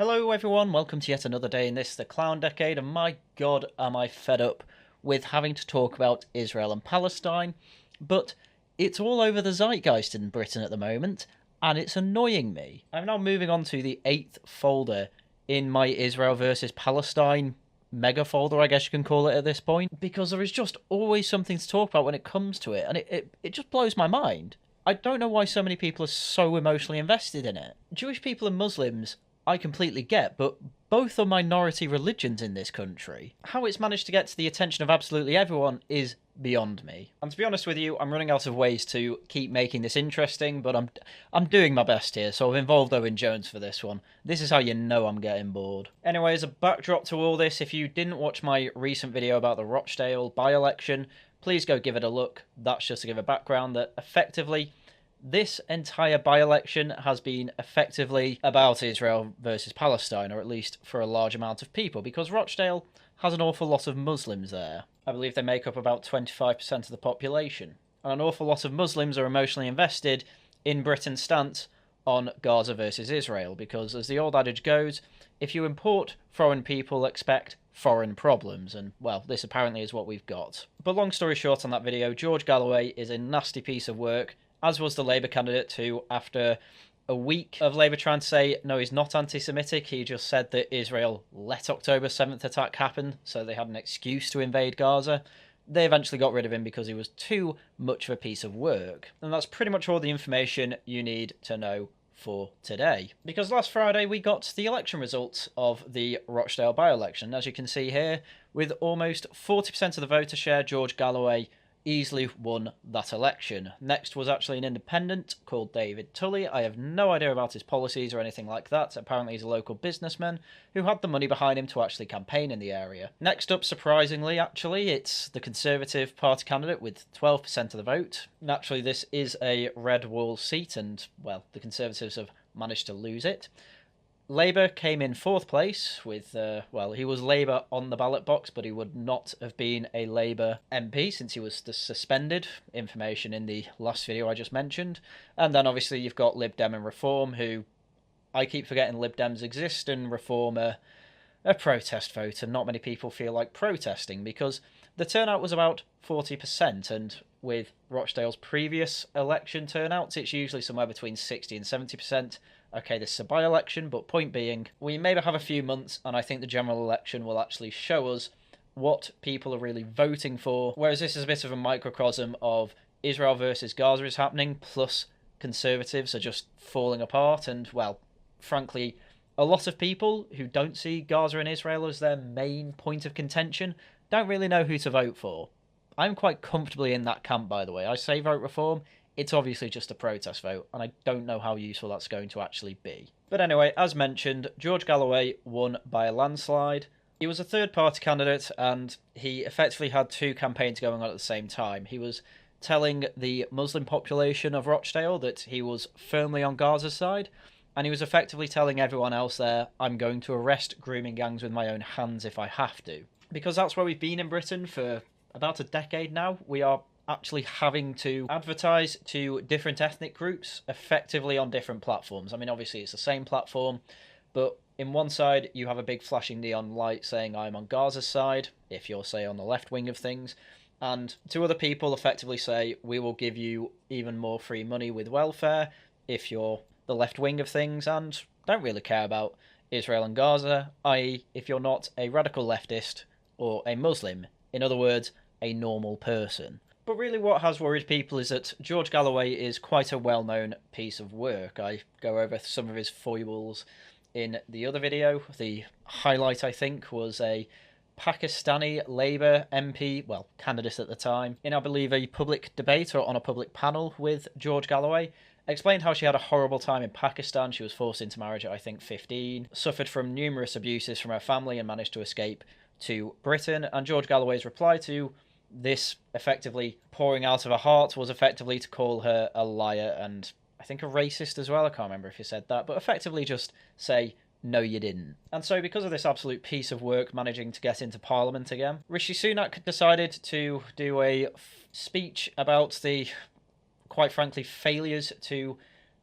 Hello everyone, welcome to yet another day in this, the Clown Decade, and my god am I fed up with having to talk about Israel and Palestine, but it's all over the zeitgeist in Britain at the moment, and it's annoying me. I'm now moving on to the 8th folder in my Israel versus Palestine mega folder, I guess you can call it at this point, because there is just always something to talk about when it comes to it, and it just blows my mind. I don't know why so many people are so emotionally invested in it. Jewish people and Muslims I completely get, but both are minority religions in this country. How it's managed to get to the attention of absolutely everyone is beyond me. And to be honest with you, I'm running out of ways to keep making this interesting, but I'm doing my best here, so I've involved Owen Jones for this one. This is how you know I'm getting bored. Anyway, as a backdrop to all this, if you didn't watch my recent video about the Rochdale by-election, please go give it a look. That's just to give a background that effectively this entire by-election has been effectively about Israel versus Palestine, or at least for a large amount of people, because Rochdale has an awful lot of Muslims there. I believe they make up about 25% of the population. And an awful lot of Muslims are emotionally invested in Britain's stance on Gaza versus Israel, because as the old adage goes, if you import foreign people, expect foreign problems, and well, this apparently is what we've got. But long story short on that video, George Galloway is a nasty piece of work, as was the Labour candidate who, after a week of Labour trying to say, no, he's not anti-Semitic, he just said that Israel let October 7th attack happen, so they had an excuse to invade Gaza. They eventually got rid of him because he was too much of a piece of work. And that's pretty much all the information you need to know for today. Because last Friday we got the election results of the Rochdale by-election. As you can see here, with almost 40% of the voter share, George Galloway easily won that election. Next was actually an independent called David Tully. I have no idea about his policies or anything like that. Apparently he's a local businessman who had the money behind him to actually campaign in the area. Next up, surprisingly, actually, it's the Conservative Party candidate with 12% of the vote. Naturally, this is a red wall seat and, well, the Conservatives have managed to lose it. Labour came in 4th place with, well, he was Labour on the ballot box, but he would not have been a Labour MP since he was suspended, information in the last video I just mentioned. And then obviously you've got Lib Dem and Reform, who I keep forgetting Lib Dems exist, and Reform are a protest vote, and not many people feel like protesting because the turnout was about 40%, and with Rochdale's previous election turnouts, it's usually somewhere between 60 and 70%. Okay, this is a by-election, but point being, we maybe have a few months, and I think the general election will actually show us what people are really voting for, whereas this is a bit of a microcosm of Israel versus Gaza is happening, plus Conservatives are just falling apart, and, well, frankly, a lot of people who don't see Gaza and Israel as their main point of contention don't really know who to vote for. I'm quite comfortably in that camp, by the way. I say vote Reform, it's obviously just a protest vote, and I don't know how useful that's going to actually be. But anyway, as mentioned, George Galloway won by a landslide. He was a third-party candidate, and he effectively had 2 campaigns going on at the same time. He was telling the Muslim population of Rochdale that he was firmly on Gaza's side, and he was effectively telling everyone else there, I'm going to arrest grooming gangs with my own hands if I have to. Because that's where we've been in Britain for about a decade now. We are actually having to advertise to different ethnic groups effectively on different platforms. I mean, obviously it's the same platform, but in one side you have a big flashing neon light saying I'm on Gaza's side, if you're, say, on the left wing of things, and 2 other people effectively say we will give you even more free money with welfare if you're the left wing of things and don't really care about Israel and Gaza, i.e. if you're not a radical leftist or a Muslim, in other words, a normal person. But really what has worried people is that George Galloway is quite a well-known piece of work. I go over some of his foibles in the other video. The highlight, I think, was a Pakistani Labour MP, well, candidate at the time, in, I believe, a public debate or on a public panel with George Galloway, explained how she had a horrible time in Pakistan. She was forced into marriage at, I think, 15, suffered from numerous abuses from her family and managed to escape to Britain. And George Galloway's reply to this effectively pouring out of her heart was effectively to call her a liar and I think a racist as well. I can't remember if he said that, but effectively just say, no, you didn't. And so because of this absolute piece of work managing to get into Parliament again, Rishi Sunak decided to do a speech about the, quite frankly, failures to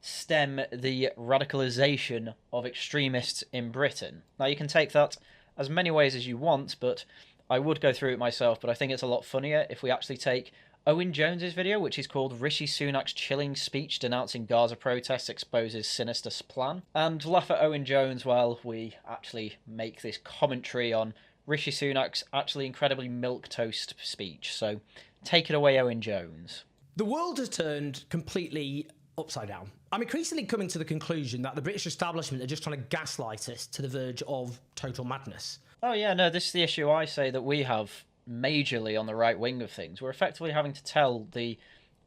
stem the radicalisation of extremists in Britain. Now, you can take that as many ways as you want, but I would go through it myself, but I think it's a lot funnier if we actually take Owen Jones's video, which is called Rishi Sunak's chilling speech denouncing Gaza protests exposes sinister plan, and laugh at Owen Jones while we actually make this commentary on Rishi Sunak's actually incredibly milquetoast speech. So take it away, Owen Jones. The world has turned completely upside down. I'm increasingly coming to the conclusion that the British establishment are just trying to gaslight us to the verge of total madness. Oh yeah, no, this is the issue I say that we have majorly on the right wing of things. We're effectively having to tell the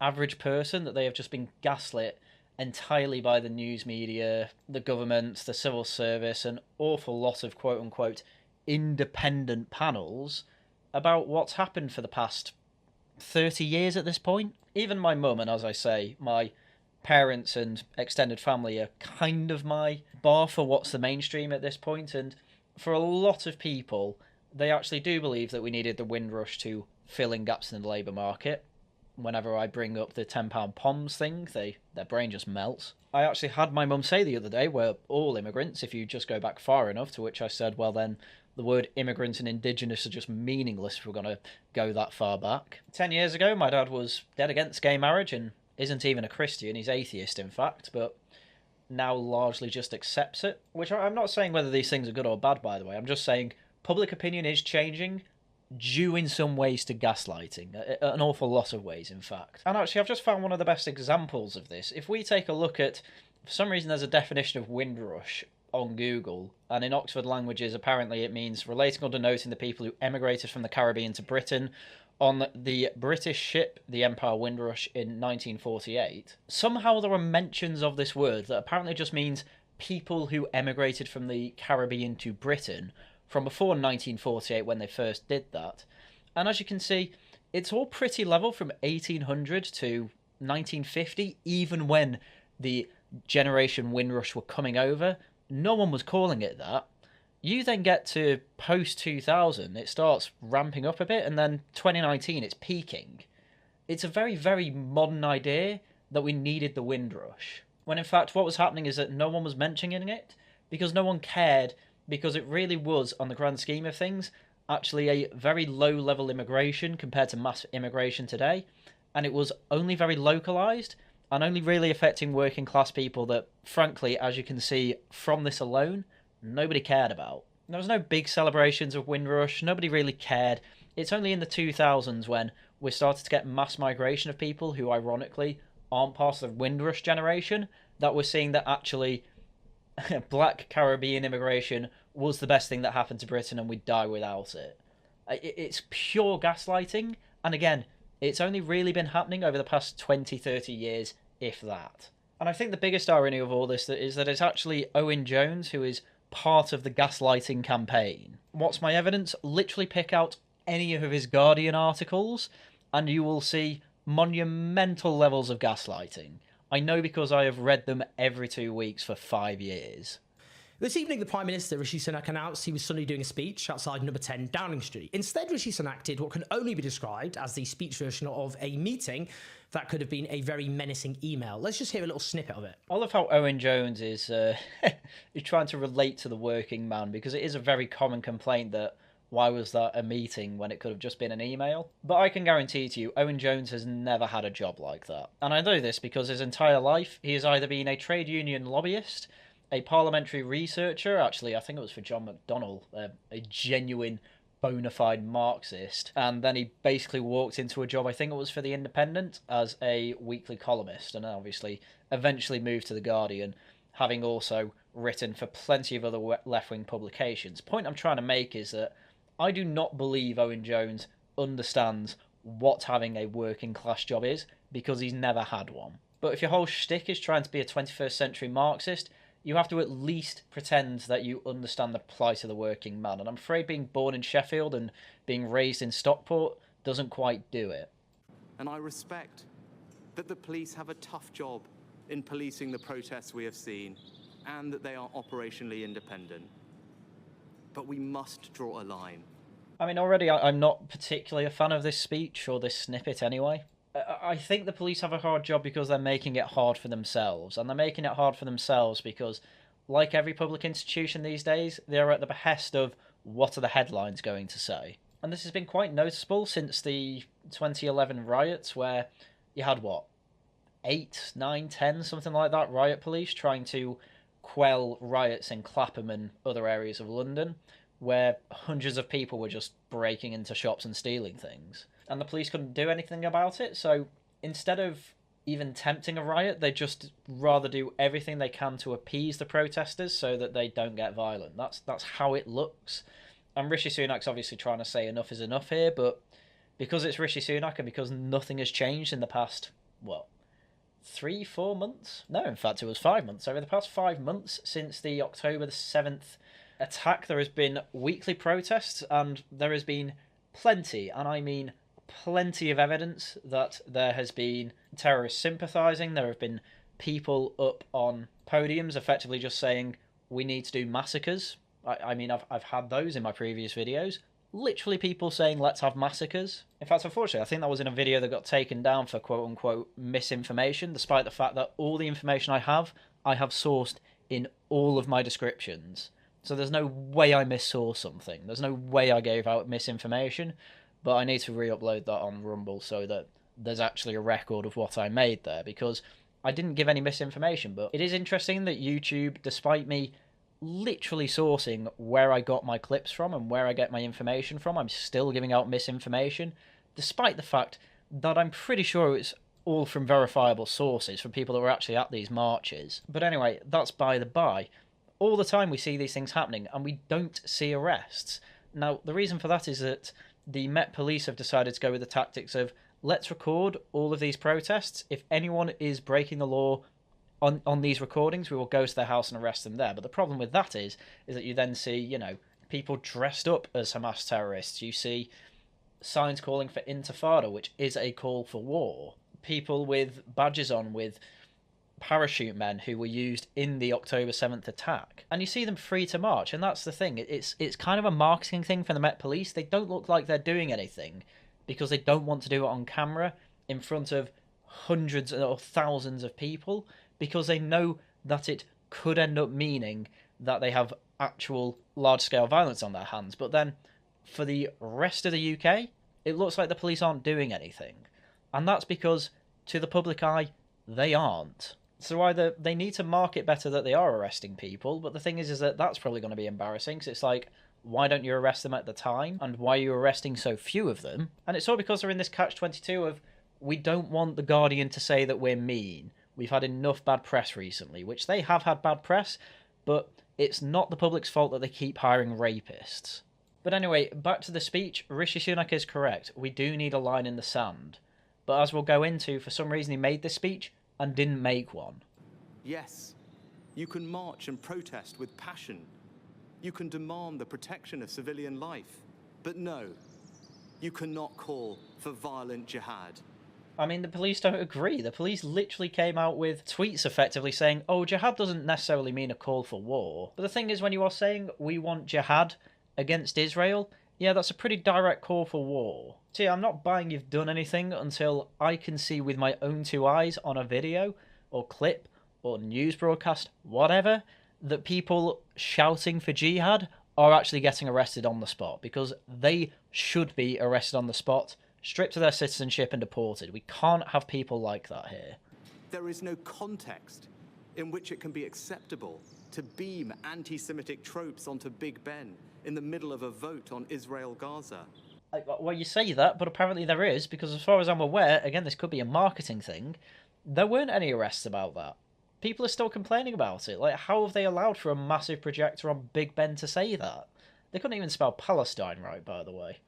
average person that they have just been gaslit entirely by the news media, the government, the civil service, an awful lot of quote-unquote independent panels about what's happened for the past 30 years at this point. Even my mum, and as I say, my parents and extended family are kind of my bar for what's the mainstream at this point, and for a lot of people, they actually do believe that we needed the Windrush to fill in gaps in the labour market. Whenever I bring up the £10 POMs thing, their brain just melts. I actually had my mum say the other day, we're all immigrants if you just go back far enough, to which I said, well then, the word immigrant and indigenous are just meaningless if we're going to go that far back. 10 years ago, my dad was dead against gay marriage and isn't even a Christian, he's atheist in fact, but now largely just accepts it. Which I'm not saying whether these things are good or bad, by the way, I'm just saying public opinion is changing, due in some ways to gaslighting, an awful lot of ways in fact. And actually I've just found one of the best examples of this. If we take a look at, for some reason there's a definition of Windrush on Google, and in Oxford languages apparently it means relating or denoting the people who emigrated from the Caribbean to Britain on the British ship the Empire Windrush in 1948. Somehow there are mentions of this word that apparently just means people who emigrated from the Caribbean to Britain from before 1948 when they first did that. And as you can see, it's all pretty level from 1800 to 1950, even when the Generation Windrush were coming over. No one was calling it that. You then get to post-2000, it starts ramping up a bit, and then 2019, it's peaking. It's a very, very modern idea that we needed the Windrush. When in fact, what was happening is that no one was mentioning it, because no one cared, because it really was, on the grand scheme of things, actually a very low-level immigration compared to mass immigration today, and it was only very localised, and only really affecting working-class people that, frankly, as you can see from this alone, nobody cared about. There was no big celebrations of Windrush, nobody really cared. It's only in the 2000s when we started to get mass migration of people who, ironically, aren't part of the Windrush generation, that we're seeing that actually black Caribbean immigration was the best thing that happened to Britain and we'd die without it. It's pure gaslighting, and again, it's only really been happening over the past 20, 30 years, if that. And I think the biggest irony of all this is that it's actually Owen Jones who is part of the gaslighting campaign. What's my evidence? Literally pick out any of his Guardian articles and you will see monumental levels of gaslighting. I know because I have read them every 2 weeks for 5 years. This evening, the Prime Minister, Rishi Sunak, announced he was suddenly doing a speech outside number 10 Downing Street. Instead, Rishi Sunak did what can only be described as the speech version of a meeting that could have been a very menacing email. Let's just hear a little snippet of it. I love how Owen Jones is is trying to relate to the working man, because it is a very common complaint that why was that a meeting when it could have just been an email? But I can guarantee to you, Owen Jones has never had a job like that. And I know this because his entire life, he has either been a trade union lobbyist, a parliamentary researcher, actually I think it was for John McDonnell, a genuine bona fide Marxist, and then he basically walked into a job, I think it was for The Independent, as a weekly columnist, and obviously eventually moved to The Guardian, having also written for plenty of other left-wing publications. The point I'm trying to make is that I do not believe Owen Jones understands what having a working class job is, because he's never had one. But if your whole shtick is trying to be a 21st century Marxist, you have to at least pretend that you understand the plight of the working man. And I'm afraid being born in Sheffield and being raised in Stockport doesn't quite do it. And I respect that the police have a tough job in policing the protests we have seen, and that they are operationally independent. But we must draw a line. I mean, already I'm not particularly a fan of this speech, or this snippet anyway. I think the police have a hard job because they're making it hard for themselves. And they're making it hard for themselves because, like every public institution these days, they're at the behest of what are the headlines going to say. And this has been quite noticeable since the 2011 riots, where you had, what, 8, 9, 10, something like that, riot police trying to quell riots in Clapham and other areas of London, where hundreds of people were just breaking into shops and stealing things. And the police couldn't do anything about it, so instead of even tempting a riot, they just rather do everything they can to appease the protesters so that they don't get violent. That's how it looks. And Rishi Sunak's obviously trying to say enough is enough here, but because it's Rishi Sunak and because nothing has changed in the past, 3-4 months? No, in fact, it was 5 months. Over the past 5 months since the October the 7th attack, there has been weekly protests, and there has been plenty, and I mean plenty of evidence that there has been terrorists sympathising. There have been people up on podiums effectively just saying, we need to do massacres. I mean, I've had those in my previous videos. Literally people saying, let's have massacres. In fact, unfortunately, I think that was in a video that got taken down for quote-unquote misinformation, despite the fact that all the information I have sourced in all of my descriptions. So there's no way I missaw something. There's no way I gave out misinformation, but I need to re-upload that on Rumble so that there's actually a record of what I made there, because I didn't give any misinformation. But it is interesting that YouTube, despite me literally sourcing where I got my clips from and where I get my information from, I'm still giving out misinformation, despite the fact that I'm pretty sure it's all from verifiable sources, from people that were actually at these marches. But anyway, that's by the by. All the time we see these things happening and we don't see arrests. Now, the reason for that is that the Met Police have decided to go with the tactics of, let's record all of these protests. If anyone is breaking the law on these recordings, we will go to their house and arrest them there. But the problem with that is that you then see, people dressed up as Hamas terrorists. You see signs calling for intifada, which is a call for war. People with badges on with parachute men who were used in the October 7th attack. And you see them free to march, and that's the thing. It's kind of a marketing thing for the Met Police. They don't look like they're doing anything because they don't want to do it on camera in front of hundreds or thousands of people, because they know that it could end up meaning that they have actual large-scale violence on their hands. But then, for the rest of the UK, it looks like the police aren't doing anything. And that's because, to the public eye, they aren't. So either they need to market better that they are arresting people, but the thing is that that's probably going to be embarrassing, because it's like, why don't you arrest them at the time? And why are you arresting so few of them? And it's all because they're in this catch-22 of, we don't want the Guardian to say that we're mean. We've had enough bad press recently, which they have had bad press, but it's not the public's fault that they keep hiring rapists. But anyway, back to the speech. Rishi Sunak is correct. We do need a line in the sand. But as we'll go into, for some reason he made this speech and didn't make one. Yes, you can march and protest with passion. You can demand the protection of civilian life. But no, you cannot call for violent jihad. I mean, the police don't agree. The police literally came out with tweets effectively saying, oh, jihad doesn't necessarily mean a call for war. But the thing is, when you are saying we want jihad against Israel, yeah, that's a pretty direct call for war. See, I'm not buying you've done anything until I can see with my own two eyes on a video or clip or news broadcast, whatever, that people shouting for jihad are actually getting arrested on the spot, because they should be arrested on the spot, stripped of their citizenship and deported. We can't have people like that here. There is no context in which it can be acceptable to beam anti-Semitic tropes onto Big Ben in the middle of a vote on Israel-Gaza. Well, you say that, but apparently there is, because as far as I'm aware, again, this could be a marketing thing, there weren't any arrests about that. People are still complaining about it. Like, how have they allowed for a massive projector on Big Ben to say that? They couldn't even spell Palestine right, by the way.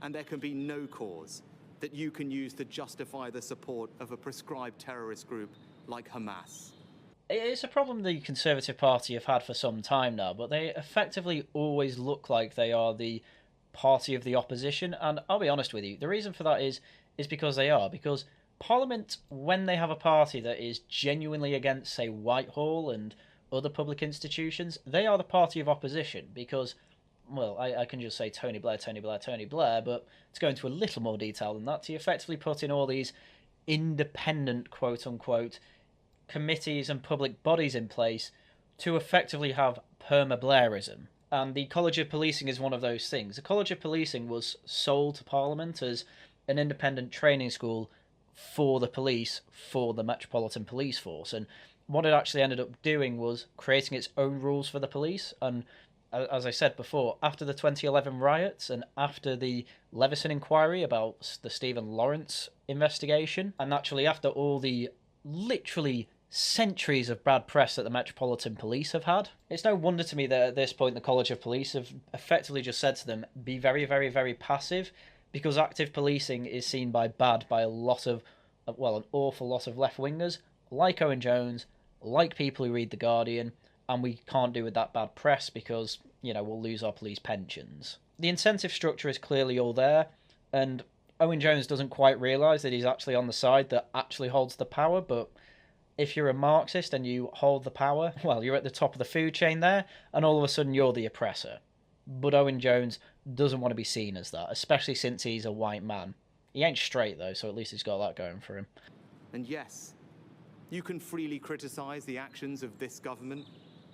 And there can be no cause that you can use to justify the support of a prescribed terrorist group like Hamas. It's a problem the Conservative Party have had for some time now, but they effectively always look like they are the party of the opposition, and I'll be honest with you, the reason for that is because they are, because Parliament, when they have a party that is genuinely against, say, Whitehall and other public institutions, they are the party of opposition, because, well, I can just say Tony Blair, Tony Blair, Tony Blair, but to go into a little more detail than that, he effectively put in all these independent, quote-unquote, committees and public bodies in place to effectively have perma-Blairism. And the College of Policing is one of those things. The College of Policing was sold to Parliament as an independent training school for the police, for the Metropolitan Police Force. And what it actually ended up doing was creating its own rules for the police. And as I said before, after the 2011 riots and after the Leveson inquiry about the Stephen Lawrence investigation, and naturally after all the literally centuries of bad press that the Metropolitan Police have had, it's no wonder to me that at this point the College of Police have effectively just said to them, be very, very, very passive, because active policing is seen by a lot of, well, an awful lot of left-wingers, like Owen Jones, like people who read The Guardian, and we can't do with that bad press because, you know, we'll lose our police pensions. The incentive structure is clearly all there, and Owen Jones doesn't quite realise that he's actually on the side that actually holds the power, but if you're a Marxist and you hold the power, well, you're at the top of the food chain there, and all of a sudden you're the oppressor. But Owen Jones doesn't want to be seen as that, especially since he's a white man. He ain't straight, though, so at least he's got that going for him. And yes, you can freely criticise the actions of this government,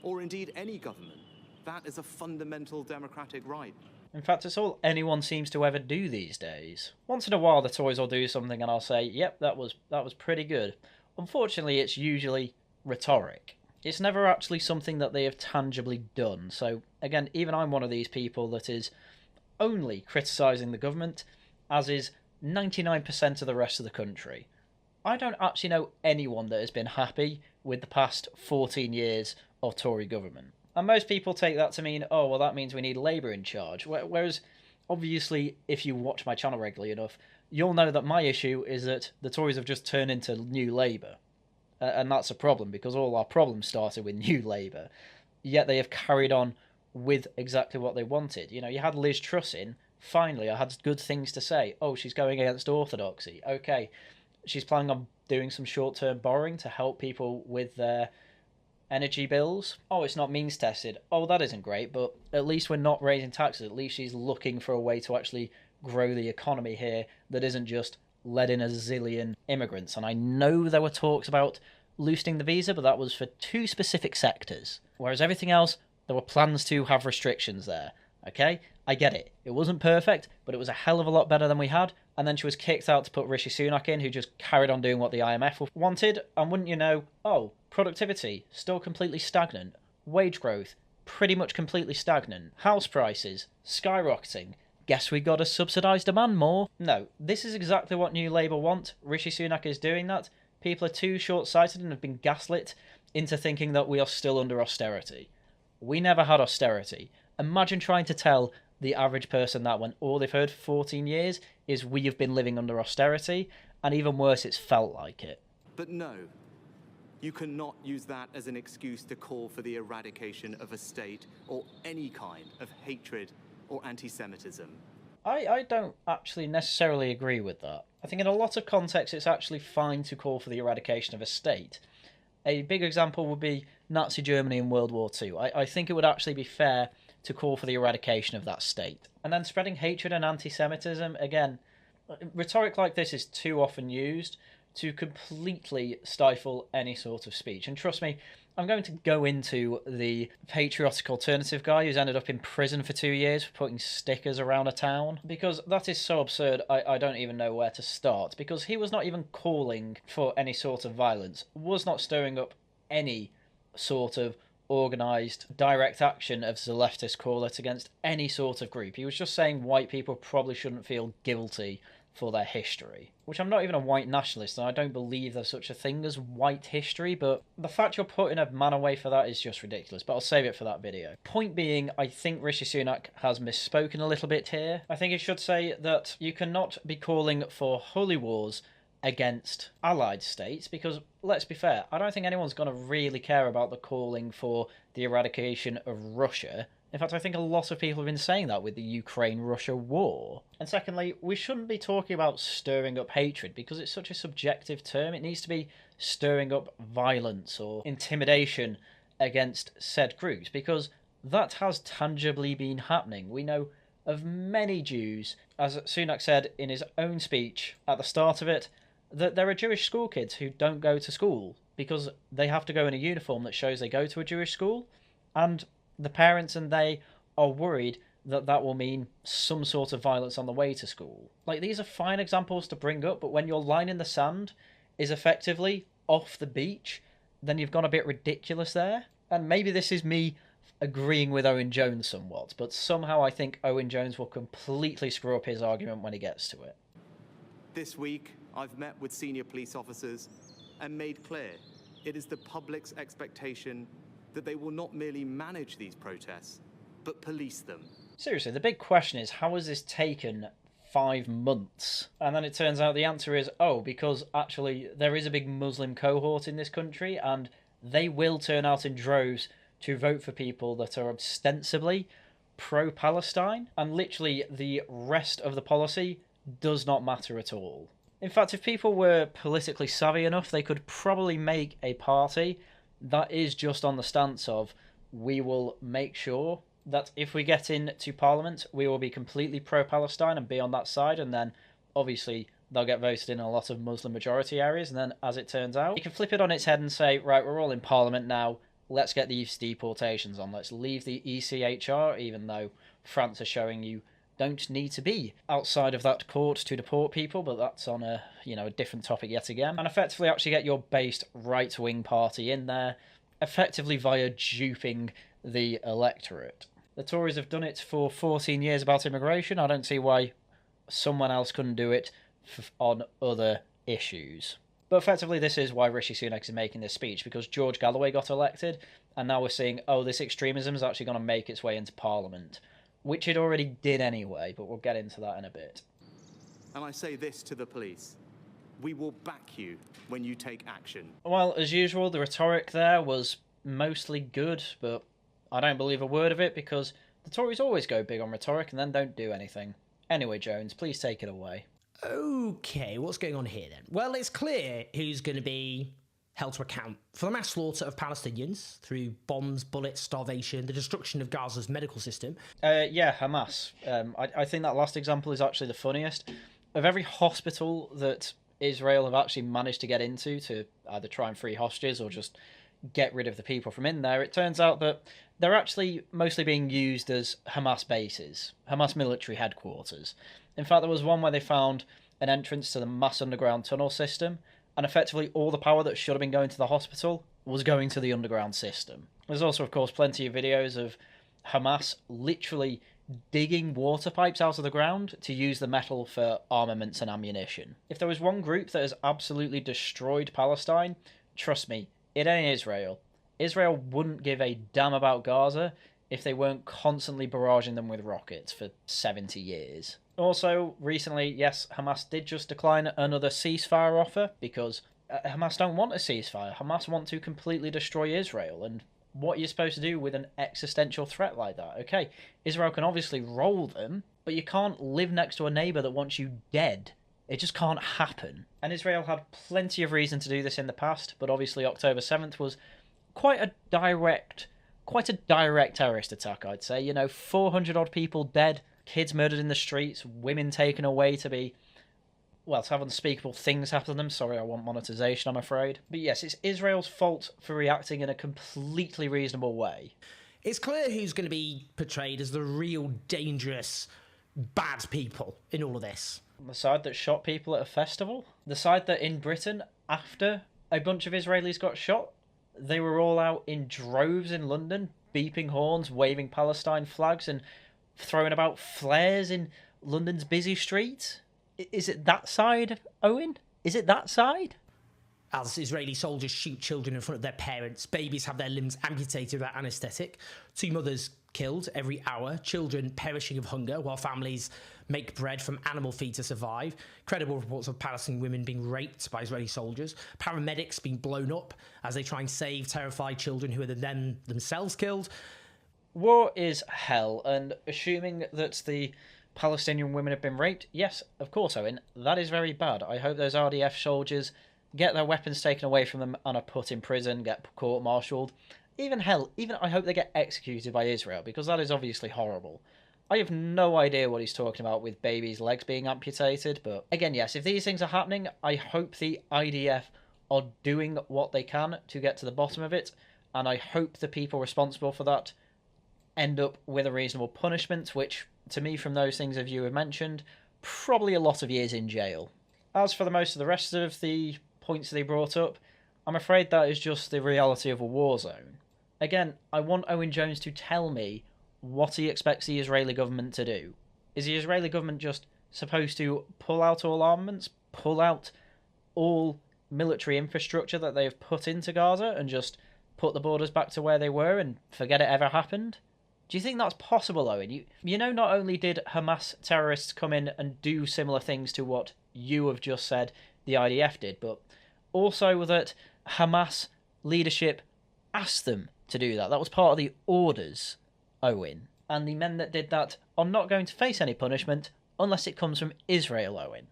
or indeed any government. That is a fundamental democratic right. In fact, it's all anyone seems to ever do these days. Once in a while, the Tories will do something and I'll say, yep, that was pretty good. Unfortunately, it's usually rhetoric. It's never actually something that they have tangibly done. So, again, even I'm one of these people that is only criticising the government, as is 99% of the rest of the country. I don't actually know anyone that has been happy with the past 14 years of Tory government. And most people take that to mean, oh, well, that means we need Labour in charge. Whereas, obviously, if you watch my channel regularly enough, you'll know that my issue is that the Tories have just turned into New Labour. And that's a problem, because all our problems started with New Labour. Yet they have carried on with exactly what they wanted. You know, you had Liz Truss in. Finally, I had good things to say. Oh, she's going against orthodoxy. Okay, she's planning on doing some short-term borrowing to help people with their energy bills. Oh, it's not means tested. Oh, that isn't great, but at least we're not raising taxes. At least she's looking for a way to actually grow the economy here that isn't just let in a zillion immigrants. And I know there were talks about loosening the visa, but that was for 2 specific sectors. Whereas everything else, there were plans to have restrictions there. Okay? I get it. It wasn't perfect, but it was a hell of a lot better than we had. And then she was kicked out to put Rishi Sunak in, who just carried on doing what the IMF wanted. And wouldn't you know, oh, productivity, still completely stagnant. Wage growth, pretty much completely stagnant. House prices, skyrocketing. Guess we got to subsidise demand more. No, this is exactly what New Labour want. Rishi Sunak is doing that. People are too short-sighted and have been gaslit into thinking that we are still under austerity. We never had austerity. Imagine trying to tell the average person that when all they've heard for 14 years is we have been living under austerity, and even worse, it's felt like it. But no, you cannot use that as an excuse to call for the eradication of a state or any kind of hatred or anti-Semitism. I don't actually necessarily agree with that. I think in a lot of contexts it's actually fine to call for the eradication of a state. A big example would be Nazi Germany in World War II. I think it would actually be fair to call for the eradication of that state. And then spreading hatred and anti-Semitism, again, rhetoric like this is too often used to completely stifle any sort of speech. And trust me, I'm going to go into the patriotic alternative guy who's ended up in prison for 2 years for putting stickers around a town, because that is so absurd I don't even know where to start, because he was not even calling for any sort of violence, was not stirring up any sort of organised direct action, as the leftists call it, against any sort of group. He was just saying white people probably shouldn't feel guilty for their history, which I'm not even a white nationalist and I don't believe there's such a thing as white history, but the fact you're putting a man away for that is just ridiculous, but I'll save it for that video. Point being, I think Rishi Sunak has misspoken a little bit here. I think he should say that you cannot be calling for holy wars against allied states, because let's be fair, I don't think anyone's going to really care about the calling for the eradication of Russia. In fact, I think a lot of people have been saying that with the Ukraine-Russia war. And secondly, we shouldn't be talking about stirring up hatred, because it's such a subjective term. It needs to be stirring up violence or intimidation against said groups, because that has tangibly been happening. We know of many Jews, as Sunak said in his own speech at the start of it, that there are Jewish school kids who don't go to school because they have to go in a uniform that shows they go to a Jewish school, and the parents and they are worried that that will mean some sort of violence on the way to school. Like, these are fine examples to bring up, but when your line in the sand is effectively off the beach, then you've gone a bit ridiculous there. And maybe this is me agreeing with Owen Jones somewhat, but somehow I think Owen Jones will completely screw up his argument when he gets to it. This week, I've met with senior police officers and made clear it is the public's expectation that they will not merely manage these protests, but police them. Seriously, the big question is, how has this taken 5 months? And then it turns out the answer is, because actually there is a big Muslim cohort in this country, and they will turn out in droves to vote for people that are ostensibly pro-Palestine, and literally the rest of the policy does not matter at all. In fact, if people were politically savvy enough, they could probably make a party that is just on the stance of, we will make sure that if we get into Parliament, we will be completely pro-Palestine and be on that side, and then obviously they'll get voted in a lot of Muslim majority areas, and then as it turns out, you can flip it on its head and say, right, we're all in Parliament now, let's get these deportations on, let's leave the ECHR, even though France is showing you don't need to be outside of that court to deport people, but that's on a different topic yet again, and effectively actually get your based right-wing party in there, effectively via duping the electorate. The Tories have done it for 14 years about immigration. I don't see why someone else couldn't do it on other issues. But effectively, this is why Rishi Sunak is making this speech, because George Galloway got elected, and now we're seeing, this extremism is actually going to make its way into Parliament, which it already did anyway, but we'll get into that in a bit. And I say this to the police: we will back you when you take action. Well, as usual, the rhetoric there was mostly good, but I don't believe a word of it, because the Tories always go big on rhetoric and then don't do anything. Anyway, Jones, please take it away. Okay, what's going on here then? Well, it's clear who's going to be held to account for the mass slaughter of Palestinians through bombs, bullets, starvation, the destruction of Gaza's medical system. Hamas. I think that last example is actually the funniest. Of every hospital that Israel have actually managed to get into to either try and free hostages or just get rid of the people from in there, it turns out that they're actually mostly being used as Hamas bases, Hamas military headquarters. In fact, there was one where they found an entrance to the mass underground tunnel system, and effectively all the power that should have been going to the hospital was going to the underground system. There's also, of course, plenty of videos of Hamas literally digging water pipes out of the ground to use the metal for armaments and ammunition. If there was one group that has absolutely destroyed Palestine, trust me, it ain't Israel. Israel wouldn't give a damn about Gaza if they weren't constantly barraging them with rockets for 70 years. Also, recently, yes, Hamas did just decline another ceasefire offer because Hamas don't want a ceasefire. Hamas want to completely destroy Israel, and what are you supposed to do with an existential threat like that? Okay, Israel can obviously roll them, but you can't live next to a neighbour that wants you dead. It just can't happen. And Israel had plenty of reason to do this in the past, but obviously October 7th was quite a direct terrorist attack, I'd say. 400 odd people dead, kids murdered in the streets, women taken away to have unspeakable things happen to them. Sorry, I want monetization, I'm afraid. But yes, it's Israel's fault for reacting in a completely reasonable way. It's clear who's going to be portrayed as the real dangerous, bad people in all of this. The side that shot people at a festival? The side that in Britain, after a bunch of Israelis got shot, they were all out in droves in London, beeping horns, waving Palestine flags, and throwing about flares in London's busy streets? Is it that side, Owen? Is it that side? As Israeli soldiers shoot children in front of their parents, babies have their limbs amputated without anaesthetic, 2 mothers killed every hour, children perishing of hunger while families make bread from animal feed to survive, credible reports of Palestinian women being raped by Israeli soldiers, paramedics being blown up as they try and save terrified children who are then themselves killed. War is hell, and assuming that the Palestinian women have been raped, yes, of course, Owen, that is very bad. I hope those RDF soldiers get their weapons taken away from them and are put in prison, get court-martialed. Even I hope they get executed by Israel, because that is obviously horrible. I have no idea what he's talking about with babies' legs being amputated, but again, yes, if these things are happening, I hope the IDF are doing what they can to get to the bottom of it, and I hope the people responsible for that end up with a reasonable punishment, which, to me, from those things as you have mentioned, probably a lot of years in jail. As for the most of the rest of the points they brought up, I'm afraid that is just the reality of a war zone. Again, I want Owen Jones to tell me what he expects the Israeli government to do. Is the Israeli government just supposed to pull out all armaments, pull out all military infrastructure that they have put into Gaza and just put the borders back to where they were and forget it ever happened? Do you think that's possible, Owen? You know, not only did Hamas terrorists come in and do similar things to what you have just said the IDF did, but also that Hamas leadership asked them to do that. That was part of the orders, Owen. And the men that did that are not going to face any punishment unless it comes from Israel, Owen.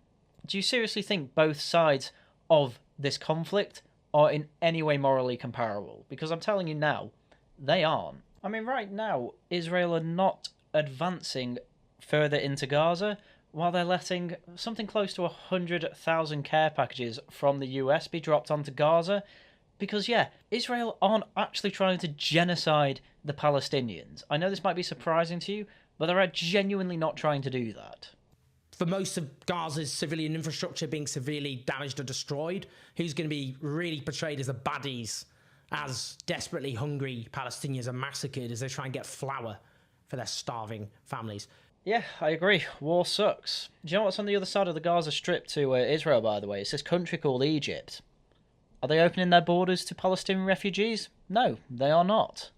Do you seriously think both sides of this conflict are in any way morally comparable? Because I'm telling you now, they aren't. I mean, right now, Israel are not advancing further into Gaza while they're letting something close to 100,000 care packages from the US be dropped onto Gaza. Because, yeah, Israel aren't actually trying to genocide the Palestinians. I know this might be surprising to you, but they're genuinely not trying to do that. For most of Gaza's civilian infrastructure being severely damaged or destroyed, who's going to be really portrayed as the baddies as desperately hungry Palestinians are massacred as they try and get flour for their starving families? Yeah, I agree. War sucks. Do you know what's on the other side of the Gaza Strip to Israel, by the way? It's this country called Egypt. Are they opening their borders to Palestinian refugees? No, they are not.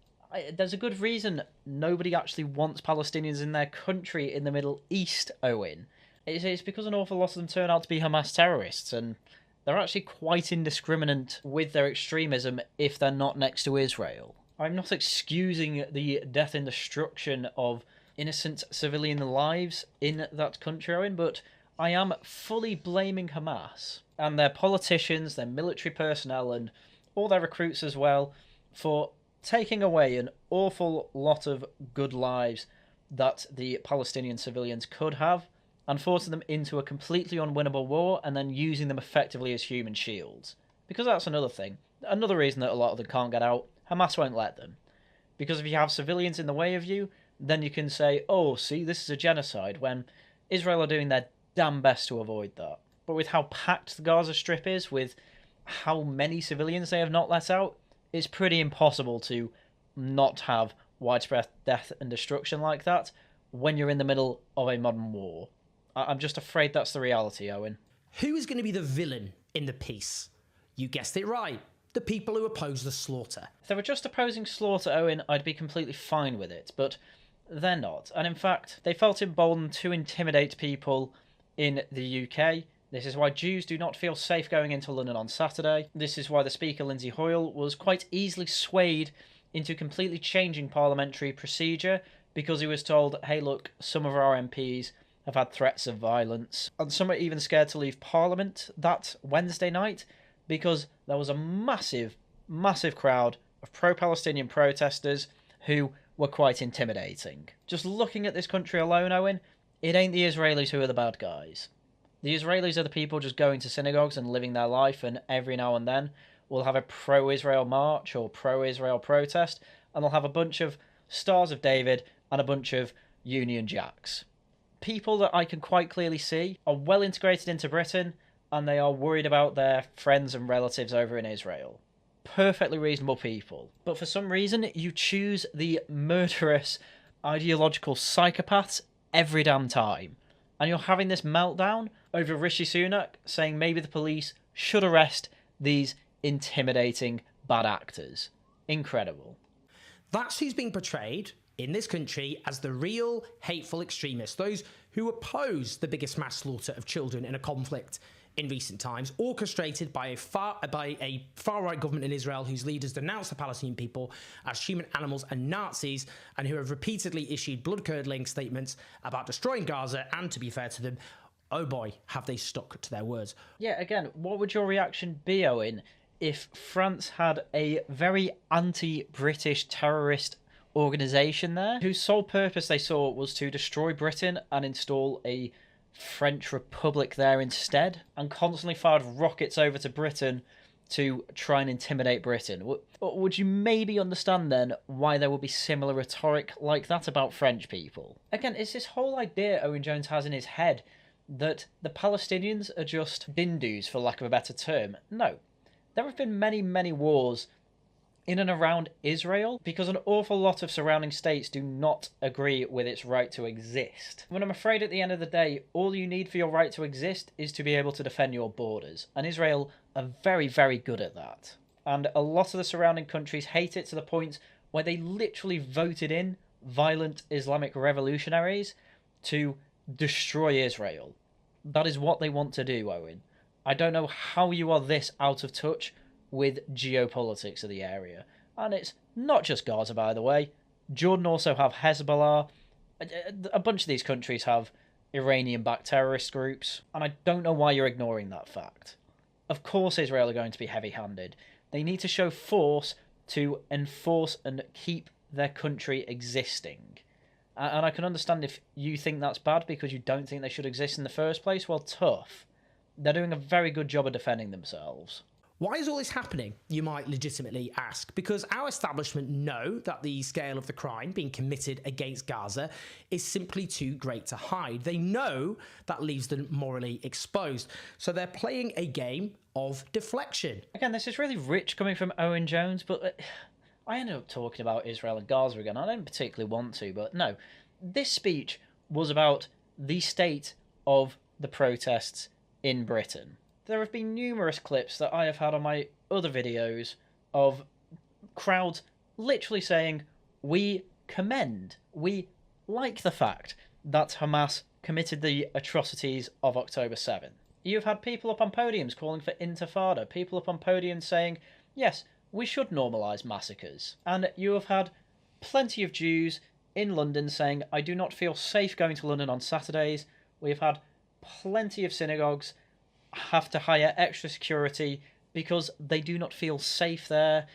There's a good reason nobody actually wants Palestinians in their country in the Middle East, Owen. It's because an awful lot of them turn out to be Hamas terrorists, and they're actually quite indiscriminate with their extremism if they're not next to Israel. I'm not excusing the death and destruction of innocent civilian lives in that country, Owen, but I am fully blaming Hamas and their politicians, their military personnel, and all their recruits as well for taking away an awful lot of good lives that the Palestinian civilians could have and forcing them into a completely unwinnable war and then using them effectively as human shields. Because that's another thing. Another reason that a lot of them can't get out, Hamas won't let them. Because if you have civilians in the way of you, then you can say, oh, see, this is a genocide, when Israel are doing their damn best to avoid that. But with how packed the Gaza Strip is, with how many civilians they have not let out, it's pretty impossible to not have widespread death and destruction like that when you're in the middle of a modern war. I'm just afraid that's the reality, Owen. Who is going to be the villain in the piece? You guessed it right. The people who oppose the slaughter. If they were just opposing slaughter, Owen, I'd be completely fine with it, but they're not. And in fact, they felt emboldened to intimidate people in the UK. This is why Jews do not feel safe going into London on Saturday. This is why the Speaker, Lindsay Hoyle, was quite easily swayed into completely changing parliamentary procedure because he was told, hey, look, some of our MPs have had threats of violence. And some are even scared to leave Parliament that Wednesday night because there was a massive, massive crowd of pro-Palestinian protesters who were quite intimidating. Just looking at this country alone, Owen, it ain't the Israelis who are the bad guys. The Israelis are the people just going to synagogues and living their life, and every now and then we'll have a pro-Israel march or pro-Israel protest, and they'll have a bunch of Stars of David and a bunch of Union Jacks. People that I can quite clearly see are well integrated into Britain, and they are worried about their friends and relatives over in Israel. Perfectly reasonable people. But for some reason, you choose the murderous, ideological psychopaths every damn time. And you're having this meltdown over Rishi Sunak saying maybe the police should arrest these intimidating bad actors. Incredible. That's who's being portrayed in this country as the real hateful extremists, those who oppose the biggest mass slaughter of children in a conflict in recent times, orchestrated by a far-right government in Israel whose leaders denounce the Palestinian people as human animals and Nazis, and who have repeatedly issued blood-curdling statements about destroying Gaza, and to be fair to them, oh boy, have they stuck to their words. Yeah, again, what would your reaction be, Owen, if France had a very anti-British terrorist organisation there whose sole purpose they saw was to destroy Britain and install a French Republic there instead, and constantly fired rockets over to Britain to try and intimidate Britain. Would you maybe understand then why there would be similar rhetoric like that about French people? Again, it's this whole idea Owen Jones has in his head that the Palestinians are just Hindus, for lack of a better term. No. There have been many, many wars in and around Israel because an awful lot of surrounding states do not agree with its right to exist. When I'm afraid at the end of the day, all you need for your right to exist is to be able to defend your borders. And Israel are very, very good at that. And a lot of the surrounding countries hate it to the point where they literally voted in violent Islamic revolutionaries to destroy Israel. That is what they want to do, Owen. I don't know how you are this out of touch with geopolitics of the area. And it's not just Gaza, by the way. Jordan also have Hezbollah. A bunch of these countries have Iranian-backed terrorist groups, and I don't know why you're ignoring that fact. Of course Israel are going to be heavy-handed. They need to show force to enforce and keep their country existing. And I can understand if you think that's bad because you don't think they should exist in the first place. Well, tough. They're doing a very good job of defending themselves. Why is all this happening, you might legitimately ask? Because our establishment know that the scale of the crime being committed against Gaza is simply too great to hide. They know that leaves them morally exposed. So they're playing a game of deflection. Again, this is really rich coming from Owen Jones, but I ended up talking about Israel and Gaza again. I don't particularly want to, but no. This speech was about the state of the protests in Britain. There have been numerous clips that I have had on my other videos of crowds literally saying, we commend, we like the fact that Hamas committed the atrocities of October 7th. You've had people up on podiums calling for intifada, people up on podiums saying, yes, we should normalise massacres. And you have had plenty of Jews in London saying, I do not feel safe going to London on Saturdays. We have had plenty of synagogues have to hire extra security because they do not feel safe there.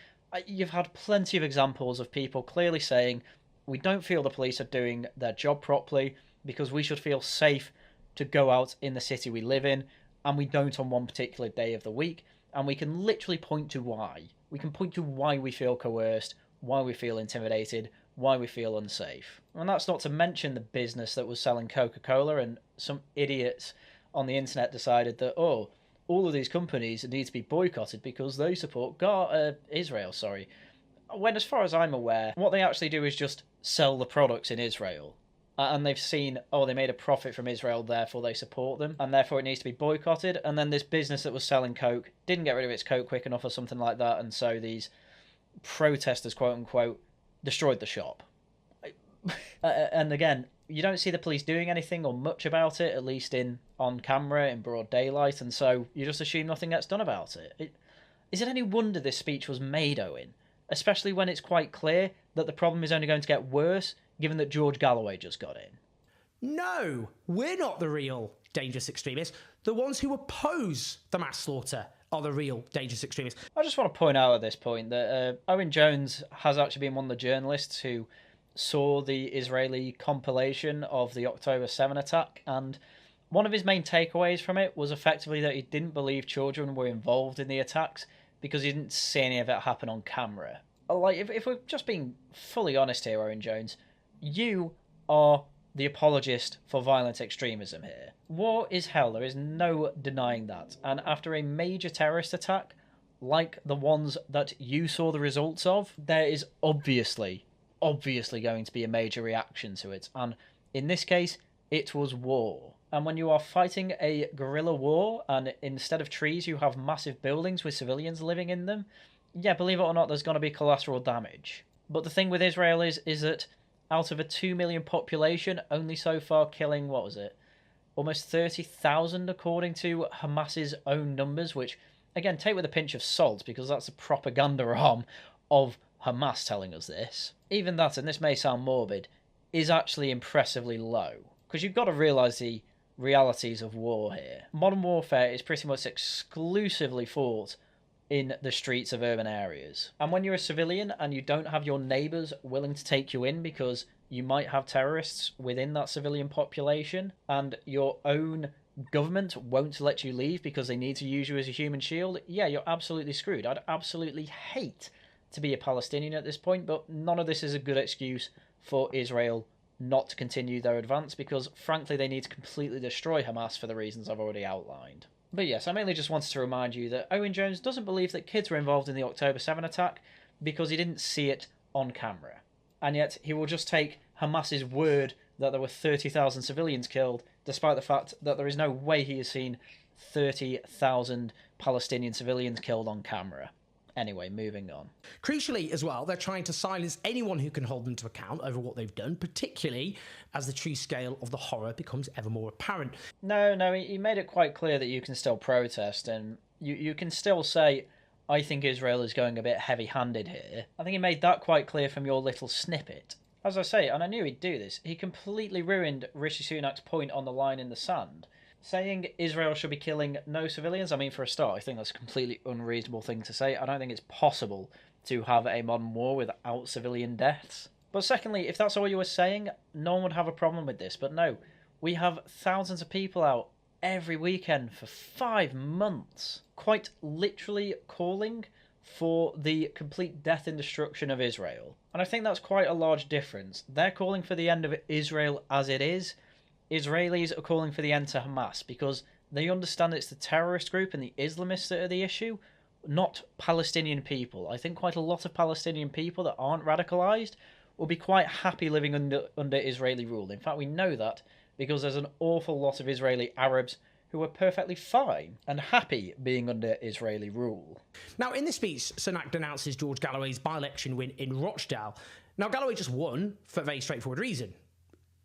You've had plenty of examples of people clearly saying, we don't feel the police are doing their job properly because we should feel safe to go out in the city we live in, and we don't on one particular day of the week. And we can literally point to why. We can point to why we feel coerced, why we feel intimidated, why we feel unsafe. And that's not to mention the business that was selling Coca-Cola, and some idiots on the internet decided that, all of these companies need to be boycotted because they support Israel, when as far as I'm aware, what they actually do is just sell the products in Israel. And they've seen, they made a profit from Israel, therefore they support them, and therefore it needs to be boycotted. And then this business that was selling Coke didn't get rid of its Coke quick enough or something like that, and so these protesters, quote-unquote, destroyed the shop. And again, you don't see the police doing anything or much about it, at least on camera, in broad daylight, and so you just assume nothing gets done about it. Is it any wonder this speech was made, Owen? Especially when it's quite clear that the problem is only going to get worse, given that George Galloway just got in. No, we're not the real dangerous extremists. The ones who oppose the mass slaughter are the real dangerous extremists. I just want to point out at this point that Owen Jones has actually been one of the journalists who saw the Israeli compilation of the October 7 attack, and one of his main takeaways from it was effectively that he didn't believe children were involved in the attacks because he didn't see any of it happen on camera. Like, if we're just being fully honest here, Owen Jones, you are the apologist for violent extremism here. War is hell, there is no denying that, and after a major terrorist attack, like the ones that you saw the results of, there is obviously going to be a major reaction to it, and in this case, it was war. And when you are fighting a guerrilla war, and instead of trees you have massive buildings with civilians living in them, yeah, believe it or not, there's going to be collateral damage. But the thing with Israel is that out of a 2 million population, only so far killing, what was it, almost 30,000 according to Hamas's own numbers, which, again, take with a pinch of salt, because that's a propaganda arm of Hamas telling us this. Even that, and this may sound morbid, is actually impressively low. Because you've got to realise the realities of war here. Modern warfare is pretty much exclusively fought in the streets of urban areas. And when you're a civilian and you don't have your neighbours willing to take you in because you might have terrorists within that civilian population, and your own government won't let you leave because they need to use you as a human shield, yeah, you're absolutely screwed. I'd absolutely hate to be a Palestinian at this point, but none of this is a good excuse for Israel not to continue their advance, because frankly they need to completely destroy Hamas for the reasons I've already outlined. But yes, I mainly just wanted to remind you that Owen Jones doesn't believe that kids were involved in the October 7 attack because he didn't see it on camera. And yet he will just take Hamas's word that there were 30,000 civilians killed, despite the fact that there is no way he has seen 30,000 Palestinian civilians killed on camera. Anyway, moving on. Crucially as well, they're trying to silence anyone who can hold them to account over what they've done, particularly as the true scale of the horror becomes ever more apparent. No, he made it quite clear that you can still protest, and you can still say, I think Israel is going a bit heavy-handed here. I think he made that quite clear from your little snippet. As I say, and I knew he'd do this, he completely ruined Rishi Sunak's point on the line in the sand. Saying Israel should be killing no civilians, I mean, for a start, I think that's a completely unreasonable thing to say. I don't think it's possible to have a modern war without civilian deaths. But secondly, if that's all you were saying, no one would have a problem with this. But no, we have thousands of people out every weekend for 5 months, quite literally calling for the complete death and destruction of Israel. And I think that's quite a large difference. They're calling for the end of Israel as it is. Israelis are calling for the end to Hamas because they understand it's the terrorist group and the Islamists that are the issue, not Palestinian people. I think quite a lot of Palestinian people that aren't radicalised will be quite happy living under Israeli rule. In fact, we know that because there's an awful lot of Israeli Arabs who are perfectly fine and happy being under Israeli rule. Now, in this speech, Sunak denounces George Galloway's by-election win in Rochdale. Now, Galloway just won for a very straightforward reason.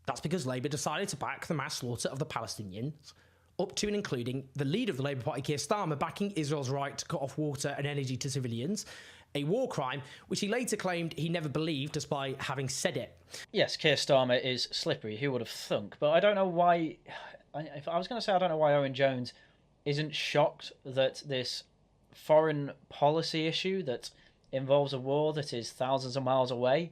That's because Labour decided to back the mass slaughter of the Palestinians, up to and including the leader of the Labour Party, Keir Starmer, backing Israel's right to cut off water and energy to civilians, a war crime, which he later claimed he never believed despite having said it. Yes, Keir Starmer is slippery, who would have thunk? But I don't know why... If I was going to say I don't know why Owen Jones isn't shocked that this foreign policy issue that involves a war that is thousands of miles away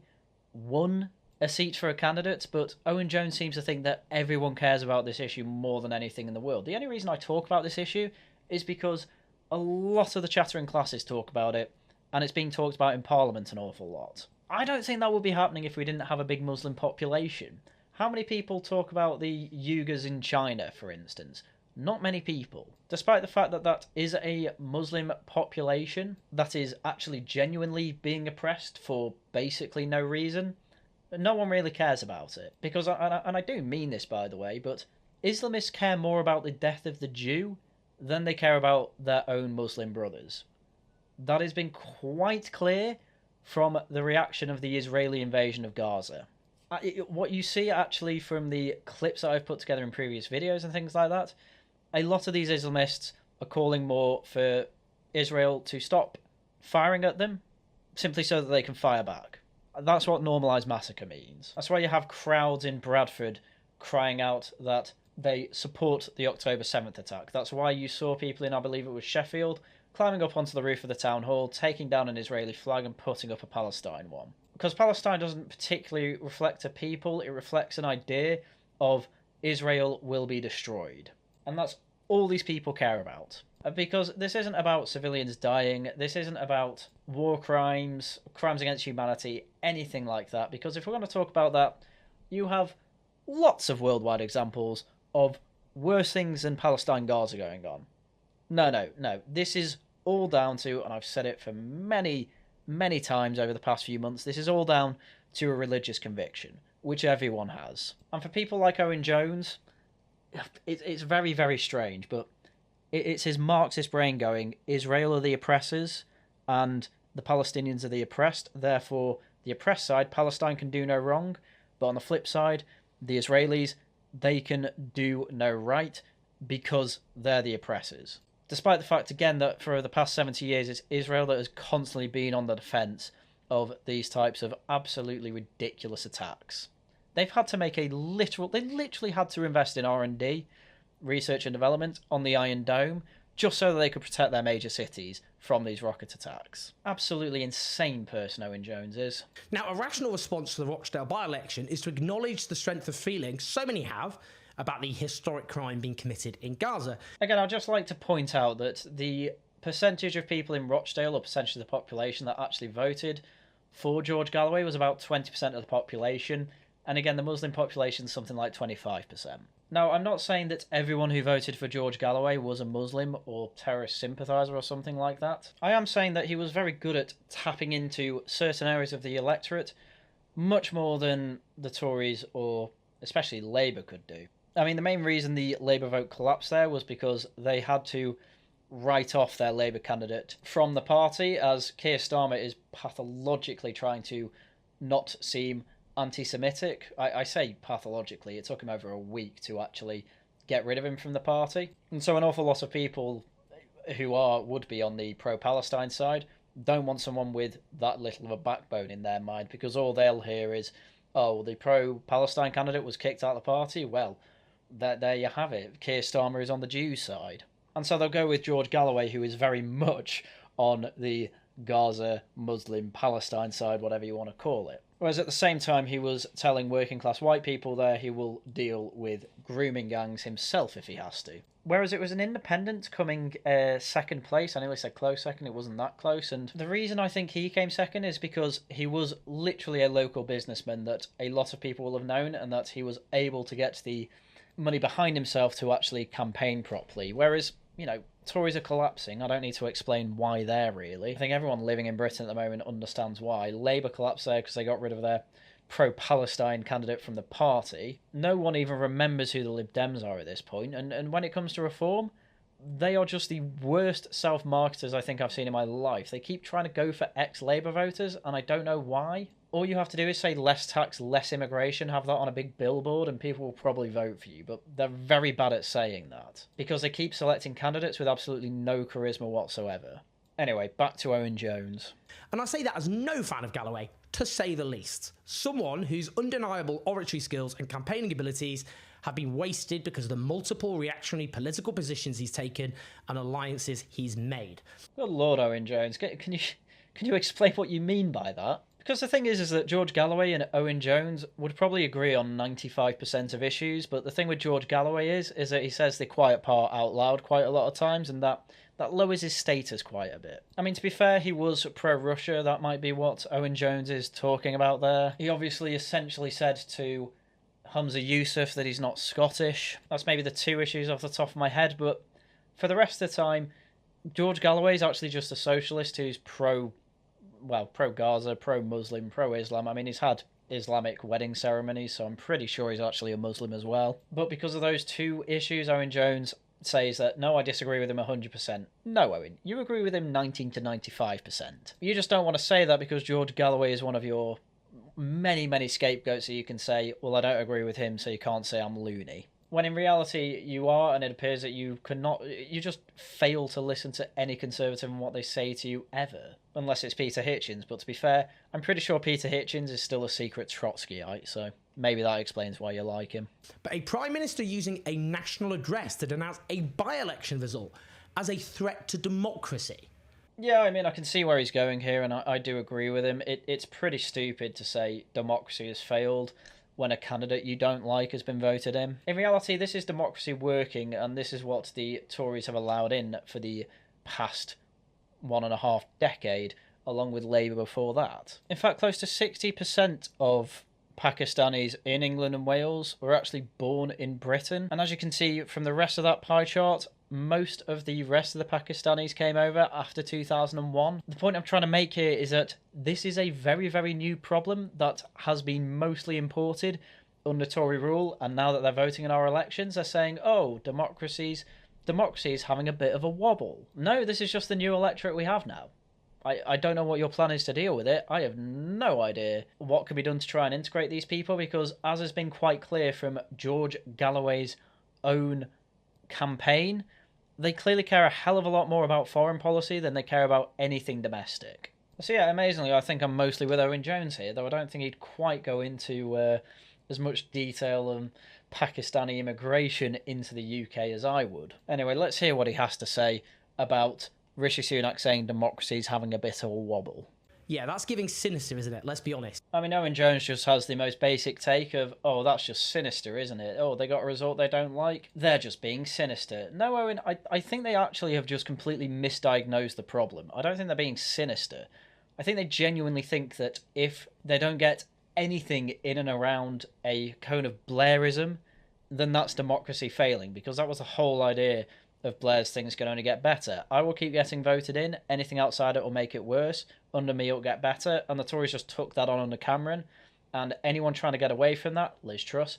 won a seat for a candidate, but Owen Jones seems to think that everyone cares about this issue more than anything in the world. The only reason I talk about this issue is because a lot of the chattering classes talk about it, and it's being talked about in Parliament an awful lot. I don't think that would be happening if we didn't have a big Muslim population. How many people talk about the Uyghurs in China, for instance? Not many people. Despite the fact that that is a Muslim population that is actually genuinely being oppressed for basically no reason, no one really cares about it. Because, and I do mean this by the way, but Islamists care more about the death of the Jew than they care about their own Muslim brothers. That has been quite clear from the reaction of the Israeli invasion of Gaza. What you see actually from the clips that I've put together in previous videos and things like that, a lot of these Islamists are calling more for Israel to stop firing at them, simply so that they can fire back. That's what normalised massacre means. That's why you have crowds in Bradford crying out that they support the October 7th attack. That's why you saw people in, I believe it was Sheffield, climbing up onto the roof of the town hall, taking down an Israeli flag and putting up a Palestine one. Because Palestine doesn't particularly reflect a people, it reflects an idea of Israel will be destroyed. And that's all these people care about. Because this isn't about civilians dying, this isn't about war crimes, crimes against humanity, anything like that. Because if we're going to talk about that, you have lots of worldwide examples of worse things than Palestine-Gaza going on. No. This is all down to, and I've said it for many times over the past few months, this is all down to a religious conviction, which everyone has. And for people like Owen Jones, it's very, very strange, but it's his Marxist brain going, Israel are the oppressors and the Palestinians are the oppressed, therefore the oppressed side, Palestine, can do no wrong, but on the flip side, the Israelis, they can do no right because they're the oppressors. Despite the fact, again, that for the past 70 years, it's Israel that has constantly been on the defence of these types of absolutely ridiculous attacks. They've had to make they literally had to invest in R&D, research and development, on the Iron Dome, just so that they could protect their major cities from these rocket attacks. Absolutely insane person Owen Jones is. Now, a rational response to the Rochdale by-election is to acknowledge the strength of feeling so many have about the historic crime being committed in Gaza. Again, I'd just like to point out that the percentage of people in Rochdale, or percentage of the population that actually voted for George Galloway, was about 20% of the population. And again, the Muslim population is something like 25%. Now, I'm not saying that everyone who voted for George Galloway was a Muslim or terrorist sympathiser or something like that. I am saying that he was very good at tapping into certain areas of the electorate, much more than the Tories or especially Labour could do. I mean, the main reason the Labour vote collapsed there was because they had to write off their Labour candidate from the party, as Keir Starmer is pathologically trying to not seem anti-Semitic. I say pathologically, it took him over a week to actually get rid of him from the party. And so an awful lot of people who would be on the pro-Palestine side don't want someone with that little of a backbone in their mind, because all they'll hear is, oh, the pro-Palestine candidate was kicked out of the party. Well, there you have it. Keir Starmer is on the Jews' side. And so they'll go with George Galloway, who is very much on the Gaza, Muslim, Palestine side, whatever you want to call it. Whereas at the same time, he was telling working class white people there he will deal with grooming gangs himself if he has to. Whereas it was an independent coming second place. I nearly said close second, it wasn't that close. And the reason I think he came second is because he was literally a local businessman that a lot of people will have known, and that he was able to get the money behind himself to actually campaign properly. Whereas, you know, Tories are collapsing. I don't need to explain why they're really. I think everyone living in Britain at the moment understands why. Labour collapsed there because they got rid of their pro-Palestine candidate from the party. No one even remembers who the Lib Dems are at this point. And when it comes to reform, they are just the worst self-marketers I think I've seen in my life. They keep trying to go for ex-Labour voters, and I don't know why. All you have to do is say less tax, less immigration, have that on a big billboard, and people will probably vote for you. But they're very bad at saying that, because they keep selecting candidates with absolutely no charisma whatsoever. Anyway, back to Owen Jones. And I say that as no fan of Galloway, to say the least. Someone whose undeniable oratory skills and campaigning abilities have been wasted because of the multiple reactionary political positions he's taken and alliances he's made. Good Lord, Owen Jones, can you explain what you mean by that? Because the thing is that George Galloway and Owen Jones would probably agree on 95% of issues, but the thing with George Galloway is that he says the quiet part out loud quite a lot of times, and that lowers his status quite a bit. I mean, to be fair, he was pro-Russia. That might be what Owen Jones is talking about there. He obviously essentially said to Humza Yousaf that he's not Scottish. That's maybe the two issues off the top of my head, but for the rest of the time, George Galloway is actually just a socialist who's pro-Gaza, pro-Muslim, pro-Islam. I mean, he's had Islamic wedding ceremonies, so I'm pretty sure he's actually a Muslim as well. But because of those two issues, Owen Jones says that, no, I disagree with him 100%. No, Owen, you agree with him 19 to 95%. You just don't want to say that because George Galloway is one of your many, many scapegoats that you can say, well, I don't agree with him, so you can't say I'm loony. When in reality you are, and it appears that you just fail to listen to any Conservative and what they say to you ever. Unless it's Peter Hitchens, but to be fair, I'm pretty sure Peter Hitchens is still a secret Trotskyite, so maybe that explains why you like him. But a Prime Minister using a national address to denounce a by-election result as a threat to democracy. Yeah, I mean, I can see where he's going here, and I do agree with him. It's pretty stupid to say democracy has failed when a candidate you don't like has been voted in. In reality, this is democracy working, and this is what the Tories have allowed in for the past 1.5 decades, along with Labour before that. In fact, close to 60% of Pakistanis in England and Wales were actually born in Britain. And as you can see from the rest of that pie chart, most of the rest of the Pakistanis came over after 2001. The point I'm trying to make here is that this is a very, very new problem that has been mostly imported under Tory rule, and now that they're voting in our elections, they're saying, oh, democracy is having a bit of a wobble. No, this is just the new electorate we have now. I don't know what your plan is to deal with it. I have no idea what can be done to try and integrate these people, because as has been quite clear from George Galloway's own campaign, they clearly care a hell of a lot more about foreign policy than they care about anything domestic. So yeah, amazingly, I think I'm mostly with Owen Jones here, though I don't think he'd quite go into as much detail and Pakistani immigration into the UK as I would. Anyway, let's hear what he has to say about Rishi Sunak saying democracy's having a bit of a wobble. Yeah, that's giving sinister, isn't it? Let's be honest. I mean, Owen Jones just has the most basic take of, oh, that's just sinister, isn't it? Oh, they got a result they don't like. They're just being sinister. No, Owen, I think they actually have just completely misdiagnosed the problem. I don't think they're being sinister. I think they genuinely think that if they don't get anything in and around a cone of Blairism, then that's democracy failing, because that was the whole idea of Blair's things can only get better. I will keep getting voted in. Anything outside it will make it worse. Under me, it'll get better. And the Tories just took that on under Cameron. And anyone trying to get away from that, Liz Truss,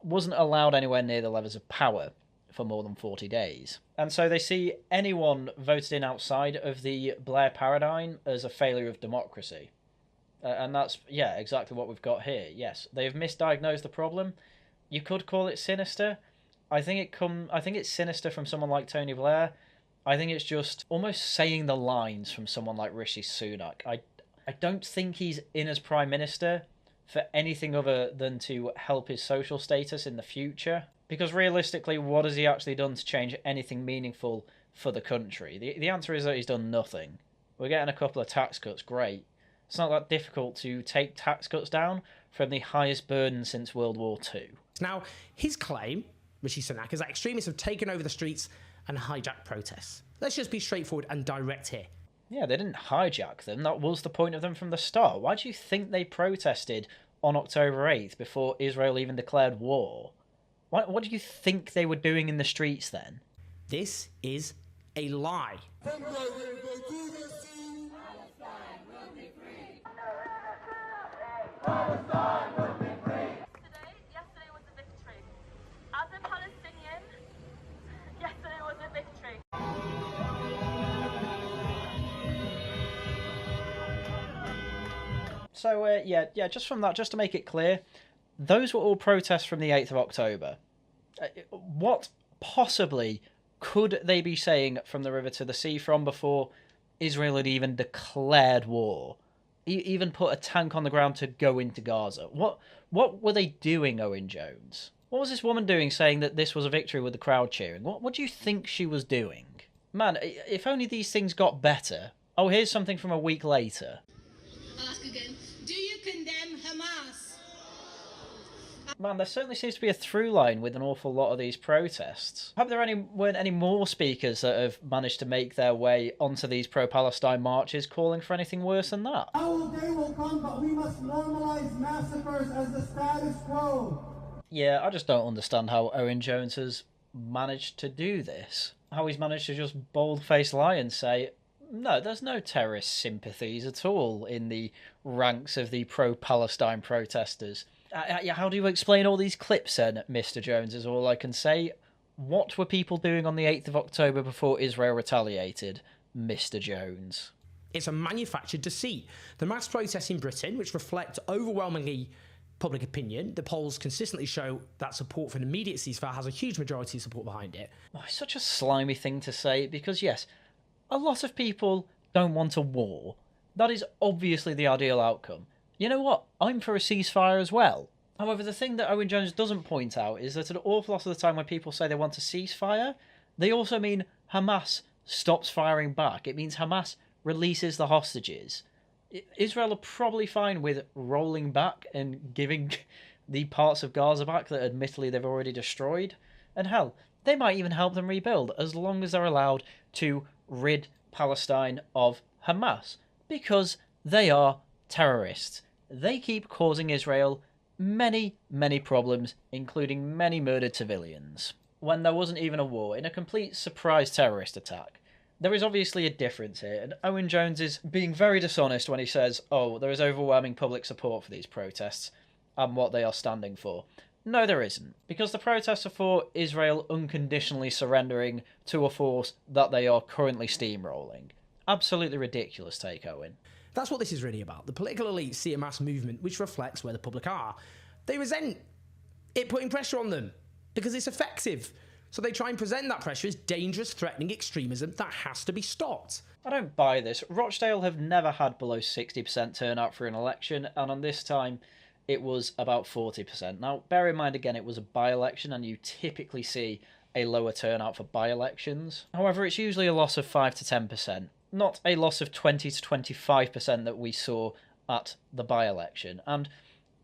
wasn't allowed anywhere near the levels of power for more than 40 days. And so they see anyone voted in outside of the Blair paradigm as a failure of democracy. And that's, yeah, exactly what we've got here. Yes, they have misdiagnosed the problem. You could call it sinister. I think it's sinister from someone like Tony Blair. I think it's just almost saying the lines from someone like Rishi Sunak. I don't think he's in as Prime Minister for anything other than to help his social status in the future. Because realistically, what has he actually done to change anything meaningful for the country? The answer is that he's done nothing. We're getting a couple of tax cuts, great. It's not that difficult to take tax cuts down from the highest burden since World War II. Now, his claim, Rishi Sunak, is that extremists have taken over the streets and hijacked protests. Let's just be straightforward and direct here. Yeah, they didn't hijack them. That was the point of them from the start. Why do you think they protested on October 8th before Israel even declared war? What do you think they were doing in the streets then? This is a lie. Yesterday was a victory. As a Palestinian, yesterday was a victory. So, yeah, just from that, just to make it clear, those were all protests from the 8th of October. What possibly could they be saying from the river to the sea from before Israel had even declared war? Even put a tank on the ground to go into Gaza? What were they doing, Owen Jones? What was this woman doing saying that this was a victory with the crowd cheering? What do you think she was doing? Man, if only these things got better. Oh, here's something from a week later. I'll ask again. Do you condemn Hamas? Man, there certainly seems to be a through line with an awful lot of these protests. I hope there weren't any more speakers that have managed to make their way onto these pro-Palestine marches calling for anything worse than that. Our day will come, but we must normalize massacres as the status quo. Yeah, I just don't understand how Owen Jones has managed to do this. How he's managed to just bold-faced lie and say, no, there's no terrorist sympathies at all in the ranks of the pro-Palestine protesters. How do you explain all these clips then, Mr. Jones, is all I can say. What were people doing on the 8th of October before Israel retaliated, Mr. Jones? It's a manufactured deceit. The mass protests in Britain, which reflect overwhelmingly public opinion, the polls consistently show that support for an immediate ceasefire has a huge majority of support behind it. Oh, it's such a slimy thing to say, because yes, a lot of people don't want a war. That is obviously the ideal outcome. You know what? I'm for a ceasefire as well. However, the thing that Owen Jones doesn't point out is that an awful lot of the time when people say they want a ceasefire, they also mean Hamas stops firing back. It means Hamas releases the hostages. Israel are probably fine with rolling back and giving the parts of Gaza back that admittedly they've already destroyed. And hell, they might even help them rebuild as long as they're allowed to rid Palestine of Hamas. Because they are terrorists. They keep causing Israel many, many problems, including many murdered civilians. When there wasn't even a war, in a complete surprise terrorist attack. There is obviously a difference here, and Owen Jones is being very dishonest when he says, oh, there is overwhelming public support for these protests and what they are standing for. No, there isn't, because the protests are for Israel unconditionally surrendering to a force that they are currently steamrolling. Absolutely ridiculous take, Owen. That's what this is really about. The political elite see a mass movement which reflects where the public are. They resent it putting pressure on them because it's effective. So they try and present that pressure as dangerous, threatening extremism that has to be stopped. I don't buy this. Rochdale have never had below 60% turnout for an election, and on this time, it was about 40%. Now, bear in mind again, it was a by-election, and you typically see a lower turnout for by-elections. However, it's usually a loss of 5 to 10%, not a loss of 20 to 25% that we saw at the by-election. And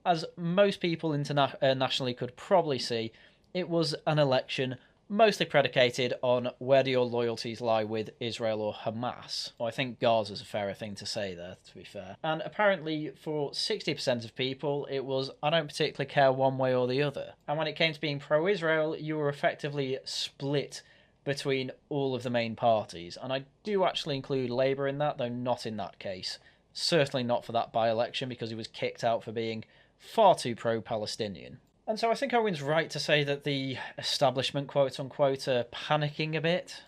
as most people internationally could probably see, it was an election mostly predicated on where do your loyalties lie with Israel or Hamas. Well, I think Gaza's a fairer thing to say there, to be fair. And apparently for 60% of people, it was, I don't particularly care one way or the other. And when it came to being pro-Israel, you were effectively split between all of the main parties. And I do actually include Labour in that, though not in that case. Certainly not for that by-election, because he was kicked out for being far too pro-Palestinian. And so I think Owen's right to say that the establishment, quote-unquote, are panicking a bit.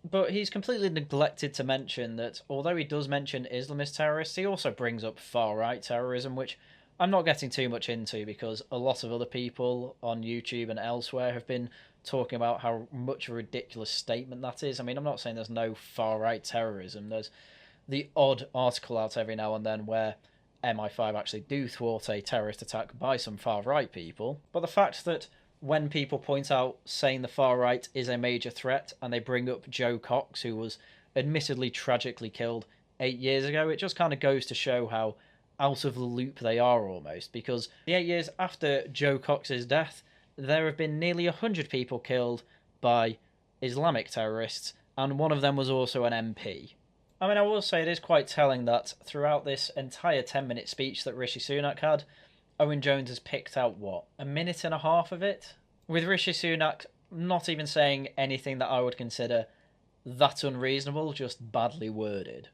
But he's completely neglected to mention that although he does mention Islamist terrorists, he also brings up far-right terrorism, which I'm not getting too much into because a lot of other people on YouTube and elsewhere have been talking about how much of a ridiculous statement that is. I mean, I'm not saying there's no far-right terrorism. There's the odd article out every now and then where MI5 actually do thwart a terrorist attack by some far-right people. But the fact that when people point out saying the far-right is a major threat and they bring up Joe Cox, who was admittedly tragically killed 8 years ago, it just kind of goes to show how out of the loop they are almost. Because the 8 years after Joe Cox's death, there have been nearly 100 people killed by Islamic terrorists, and one of them was also an MP. I mean, I will say it is quite telling that throughout this entire 10-minute speech that Rishi Sunak had, Owen Jones has picked out, what, a minute and a half of it? With Rishi Sunak not even saying anything that I would consider that unreasonable, just badly worded.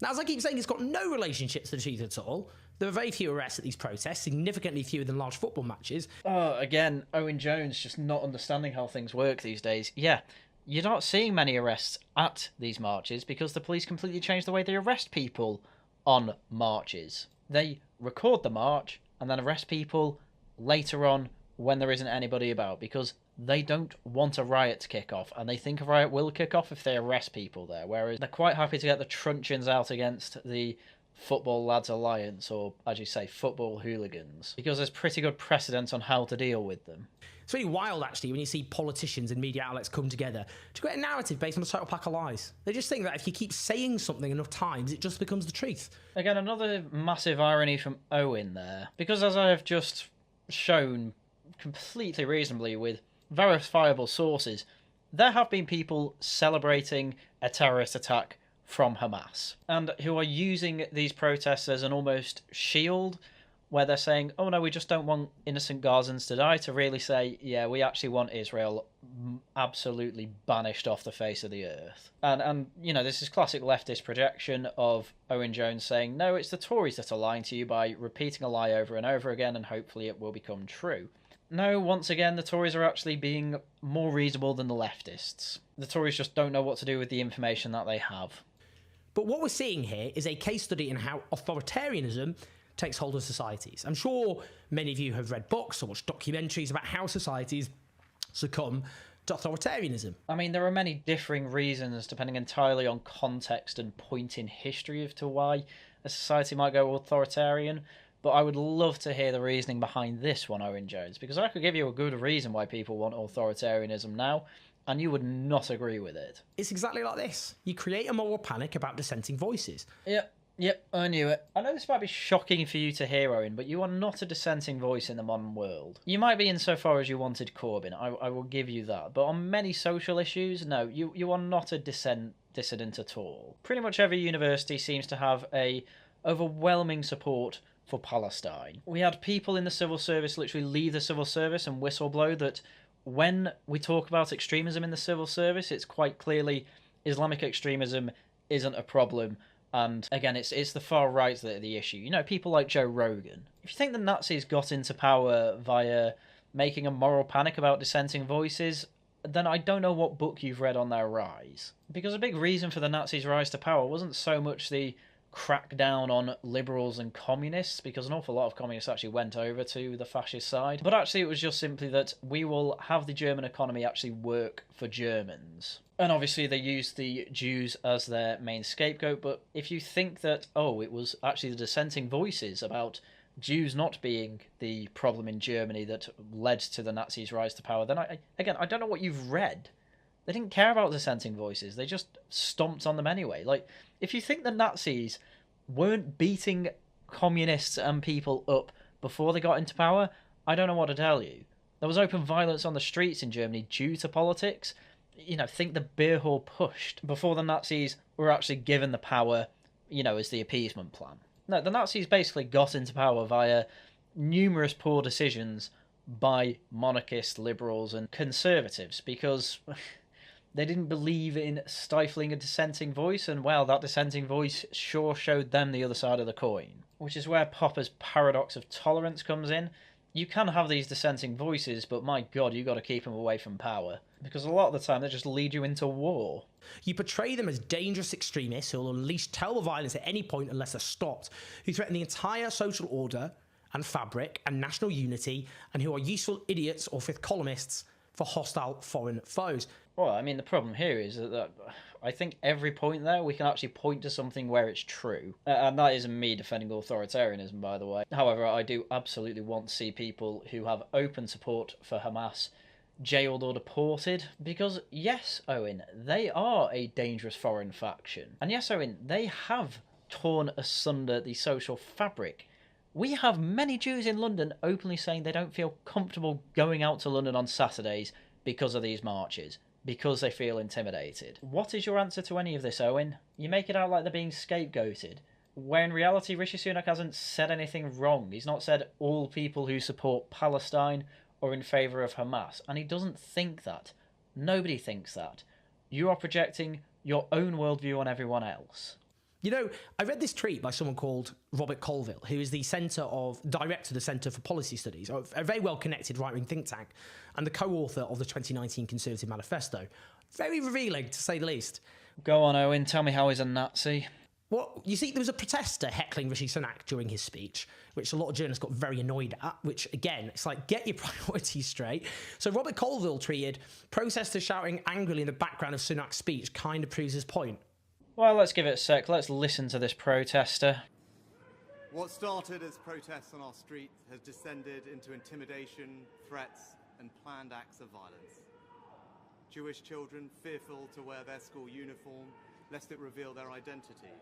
Now, as I keep saying, it's got no relationship to the truth at all. There are very few arrests at these protests, significantly fewer than large football matches. Oh, again, Owen Jones just not understanding how things work these days. Yeah, you're not seeing many arrests at these marches because the police completely changed the way they arrest people on marches. They record the march and then arrest people later on when there isn't anybody about because they don't want a riot to kick off, and they think a riot will kick off if they arrest people there, whereas they're quite happy to get the truncheons out against the Football Lads Alliance, or as you say, football hooligans, because there's pretty good precedent on how to deal with them. It's really wild, actually, when you see politicians and media outlets come together to create a narrative based on a total pack of lies. They just think that if you keep saying something enough times, it just becomes the truth. Again, another massive irony from Owen there, because as I have just shown completely reasonably with verifiable sources, there have been people celebrating a terrorist attack from Hamas, and who are using these protests as an almost shield, where they're saying, oh no, we just don't want innocent Gazans to die, to really say, yeah, we actually want Israel absolutely banished off the face of the earth. And you know, this is classic leftist projection of Owen Jones saying, no, it's the Tories that are lying to you by repeating a lie over and over again, and hopefully it will become true. No, once again, the Tories are actually being more reasonable than the leftists. The Tories just don't know what to do with the information that they have. But what we're seeing here is a case study in how authoritarianism takes hold of societies. I'm sure many of you have read books or watched documentaries about how societies succumb to authoritarianism. I mean, there are many differing reasons, depending entirely on context and point in history, as to why a society might go authoritarian. But I would love to hear the reasoning behind this one, Owen Jones, because I could give you a good reason why people want authoritarianism now, and you would not agree with it. It's exactly like this. You create a moral panic about dissenting voices. Yep, I knew it. I know this might be shocking for you to hear, Owen, but you are not a dissenting voice in the modern world. You might be insofar as you wanted Corbyn, I will give you that, but on many social issues, no, you are not a dissident at all. Pretty much every university seems to have a overwhelming support for Palestine. We had people in the civil service literally leave the civil service and whistleblow that when we talk about extremism in the civil service, it's quite clearly Islamic extremism isn't a problem. And again, it's the far right that are the issue. You know, people like Joe Rogan. If you think the Nazis got into power via making a moral panic about dissenting voices, then I don't know what book you've read on their rise. Because a big reason for the Nazis' rise to power wasn't so much the crack down on liberals and communists, because an awful lot of communists actually went over to the fascist side, but actually it was just simply that we will have the German economy actually work for Germans. And obviously they used the Jews as their main scapegoat, but if you think that, oh, it was actually the dissenting voices about Jews not being the problem in Germany that led to the Nazis' rise to power, then I don't know what you've read. They didn't care about dissenting voices. They just stomped on them anyway. Like, if you think the Nazis weren't beating communists and people up before they got into power, I don't know what to tell you. There was open violence on the streets in Germany due to politics. You know, think the beer hall pushed before the Nazis were actually given the power, you know, as the appeasement plan. No, the Nazis basically got into power via numerous poor decisions by monarchists, liberals, and conservatives because they didn't believe in stifling a dissenting voice, and well, that dissenting voice sure showed them the other side of the coin. Which is where Popper's paradox of tolerance comes in. You can have these dissenting voices, but my God, you got to keep them away from power. Because a lot of the time, they just lead you into war. You portray them as dangerous extremists who will unleash terrible violence at any point unless they're stopped, who threaten the entire social order and fabric and national unity, and who are useful idiots or fifth columnists for hostile foreign foes. Well, I mean, the problem here is that I think every point there, we can actually point to something where it's true. And that isn't me defending authoritarianism, by the way. However, I do absolutely want to see people who have open support for Hamas jailed or deported. Because, yes, Owen, they are a dangerous foreign faction. And yes, Owen, they have torn asunder the social fabric. We have many Jews in London openly saying they don't feel comfortable going out to London on Saturdays because of these marches, because they feel intimidated. What is your answer to any of this, Owen? You make it out like they're being scapegoated, where in reality Rishi Sunak hasn't said anything wrong. He's not said all people who support Palestine are in favour of Hamas, and he doesn't think that. Nobody thinks that. You are projecting your own worldview on everyone else. You know, I read this tweet by someone called Robert Colville, who is the director of the Centre for Policy Studies, a very well-connected right-wing think tank, and the co-author of the 2019 Conservative Manifesto. Very revealing, to say the least. Go on, Owen, tell me how he's a Nazi. Well, you see, there was a protester heckling Rishi Sunak during his speech, which a lot of journalists got very annoyed at, which, again, it's like, get your priorities straight. So Robert Colville tweeted, protesters shouting angrily in the background of Sunak's speech kind of proves his point. Well, let's give it a sec. Let's listen to this protester. What started as protests on our streets has descended into intimidation, threats, and planned acts of violence. Jewish children fearful to wear their school uniform lest it reveal their identity.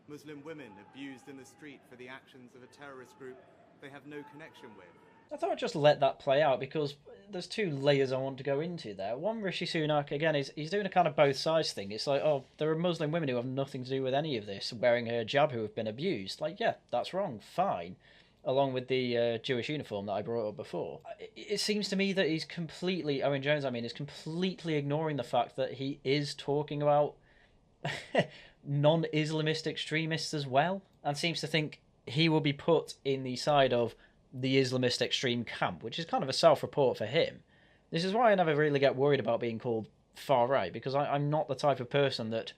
Muslim women abused in the street for the actions of a terrorist group they have no connection with. I thought I'd just let that play out because there's two layers I want to go into there. One, Rishi Sunak, again, he's doing a kind of both sides thing. It's like, oh, there are Muslim women who have nothing to do with any of this, wearing a hijab who have been abused. Like, yeah, that's wrong, fine. Along with the Jewish uniform that I brought up before. It seems to me that he's completely, Owen Jones, is completely ignoring the fact that he is talking about non-Islamist extremists as well, and seems to think he will be put in the side of the Islamist extreme camp, which is kind of a self-report for him. This is why I never really get worried about being called far-right, because I'm not the type of person that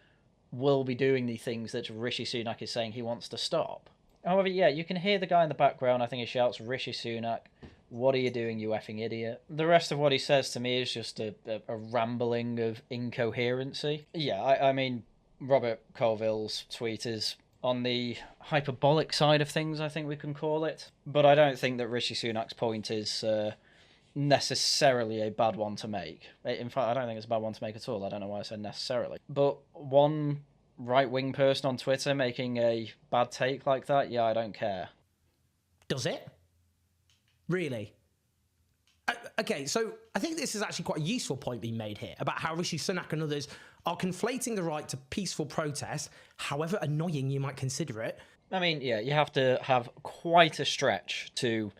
will be doing the things that Rishi Sunak is saying he wants to stop. However, yeah, you can hear the guy in the background. I think he shouts, Rishi Sunak, what are you doing, you effing idiot? The rest of what he says to me is just a rambling of incoherency. Yeah, I mean, Robert Colville's tweet is on the hyperbolic side of things, I think we can call it. But I don't think that Rishi Sunak's point is necessarily a bad one to make. In fact, I don't think it's a bad one to make at all. I don't know why I said necessarily. But one right-wing person on Twitter making a bad take like that, yeah, I don't care. Does it? Really? Okay, so I think this is actually quite a useful point being made here about how Rishi Sunak and others are conflating the right to peaceful protest, however annoying you might consider it. I mean, yeah, you have to have quite a stretch to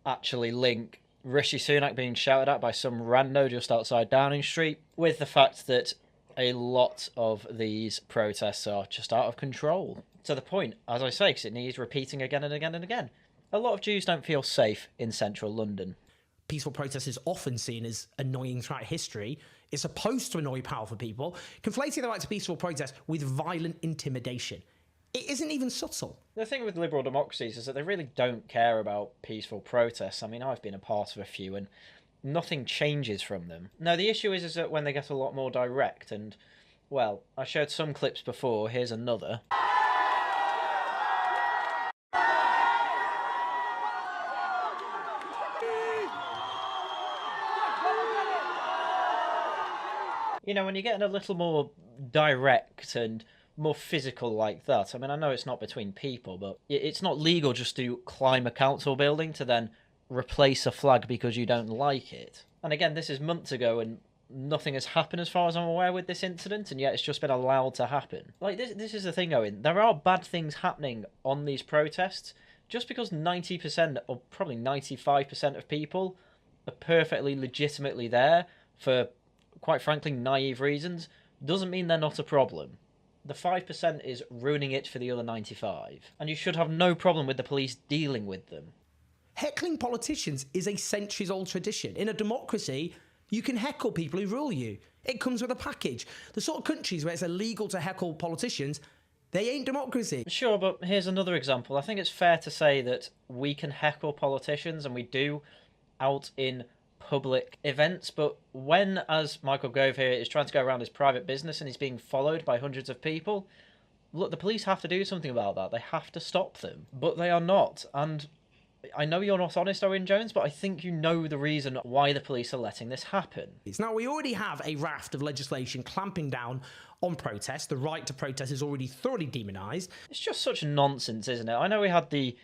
actually link Rishi Sunak being shouted at by some rando just outside Downing Street with the fact that a lot of these protests are just out of control. To the point, as I say, because it needs repeating again and again and again. A lot of Jews don't feel safe in central London. Peaceful protest is often seen as annoying throughout history. It's supposed to annoy powerful people, conflating the right to peaceful protest with violent intimidation. It isn't even subtle. The thing with liberal democracies is that they really don't care about peaceful protests. I mean, I've been a part of a few and nothing changes from them. No, the issue is that when they get a lot more direct and, well, I showed some clips before, here's another. You know, when you're getting a little more direct and more physical like that, I mean, I know it's not between people, but it's not legal just to climb a council building to then replace a flag because you don't like it. And again, this is months ago and nothing has happened as far as I'm aware with this incident, and yet it's just been allowed to happen. Like, this is the thing, Owen. There are bad things happening on these protests. Just because 90% or probably 95% of people are perfectly legitimately there for, quite frankly, naive reasons, doesn't mean they're not a problem. The 5% is ruining it for the other 95, and you should have no problem with the police dealing with them. Heckling politicians is a centuries-old tradition. In a democracy, you can heckle people who rule you. It comes with a package. The sort of countries where it's illegal to heckle politicians, they ain't democracy. Sure, but here's another example. I think it's fair to say that we can heckle politicians, and we do, out in public events, but when, as Michael Gove here, is trying to go around his private business and he's being followed by hundreds of people, look, the police have to do something about that. They have to stop them, but they are not. And I know you're not honest, Owen Jones, but I think you know the reason why the police are letting this happen. Now, we already have a raft of legislation clamping down on protest. The right to protest is already thoroughly demonised. It's just such nonsense, isn't it? I know we had the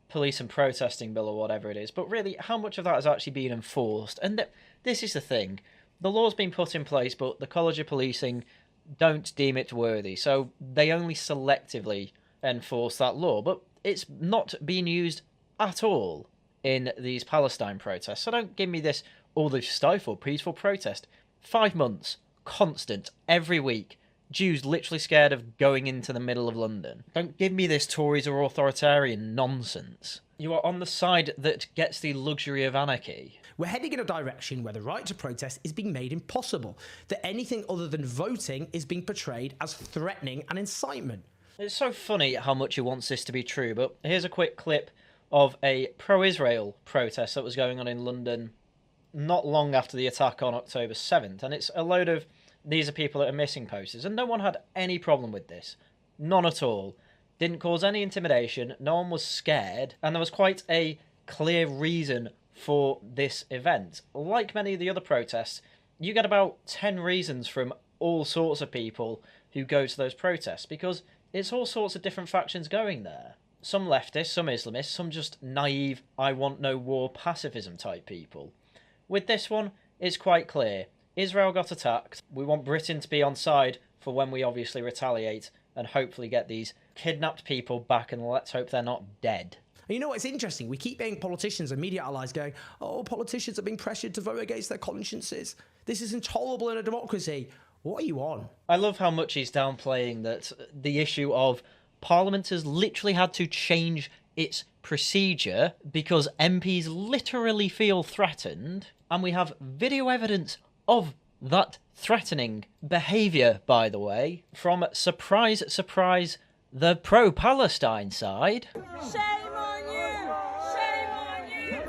police and protesting bill or whatever it is, but really, how much of that has actually been enforced? And this is the thing. The law's been put in place, but the College of Policing don't deem it worthy, so they only selectively enforce that law, but it's not being used at all in these Palestine protests. So don't give me this, they've stifled peaceful protest. 5 months, constant, every week. Jews literally scared of going into the middle of London. Don't give me this Tories are authoritarian nonsense. You are on the side that gets the luxury of anarchy. We're heading in a direction where the right to protest is being made impossible, that anything other than voting is being portrayed as threatening and incitement. It's so funny how much he wants this to be true, but here's a quick clip of a pro-Israel protest that was going on in London not long after the attack on October 7th, and it's a load of these are people that are missing posters, and no one had any problem with this. None at all. Didn't cause any intimidation, no one was scared, and there was quite a clear reason for this event. Like many of the other protests, you get about 10 reasons from all sorts of people who go to those protests, because it's all sorts of different factions going there. Some leftists, some Islamists, some just naive, I want no war pacifism type people. With this one, it's quite clear. Israel got attacked. We want Britain to be on side for when we obviously retaliate and hopefully get these kidnapped people back, and let's hope they're not dead. And you know what's interesting? We keep hearing politicians and media allies going, oh, politicians are being pressured to vote against their consciences. This is intolerable in a democracy. What are you on? I love how much he's downplaying that the issue of Parliament has literally had to change its procedure because MPs literally feel threatened, and we have video evidence of that threatening behaviour, by the way, from, surprise, surprise, the pro-Palestine side. Shame on you! Shame on you!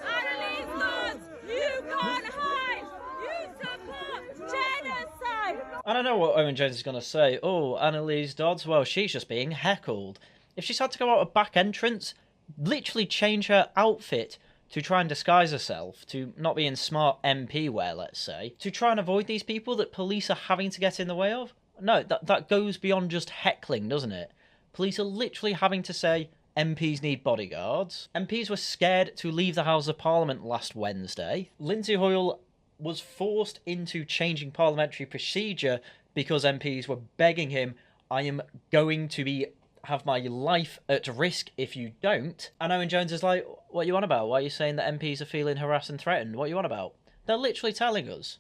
Annalise Dodds, you can't hide! You support genocide! And I know what Owen Jones is going to say. Oh, Annalise Dodds, well, she's just being heckled. If she's had to go out a back entrance, literally change her outfit to try and disguise herself, to not be in smart MP wear, let's say, to try and avoid these people that police are having to get in the way of? No, that goes beyond just heckling, doesn't it? Police are literally having to say MPs need bodyguards. MPs were scared to leave the House of Parliament last Wednesday. Lindsay Hoyle was forced into changing parliamentary procedure because MPs were begging him, I am going to have my life at risk if you don't. And Owen Jones is like, what are you on about? Why are you saying that MPs are feeling harassed and threatened? What are you on about? They're literally telling us.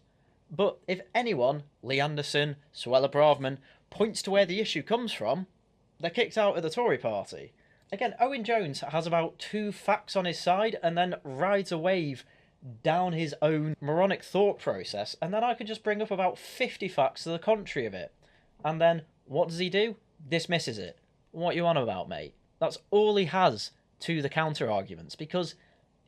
But if anyone, Lee Anderson, Suella Braverman, points to where the issue comes from, they're kicked out of the Tory party. Again, Owen Jones has about 2 facts on his side and then rides a wave down his own moronic thought process, and then I can just bring up about 50 facts to the contrary of it. And then, what does he do? Dismisses it. What you on about, mate? That's all he has to the counter-arguments, because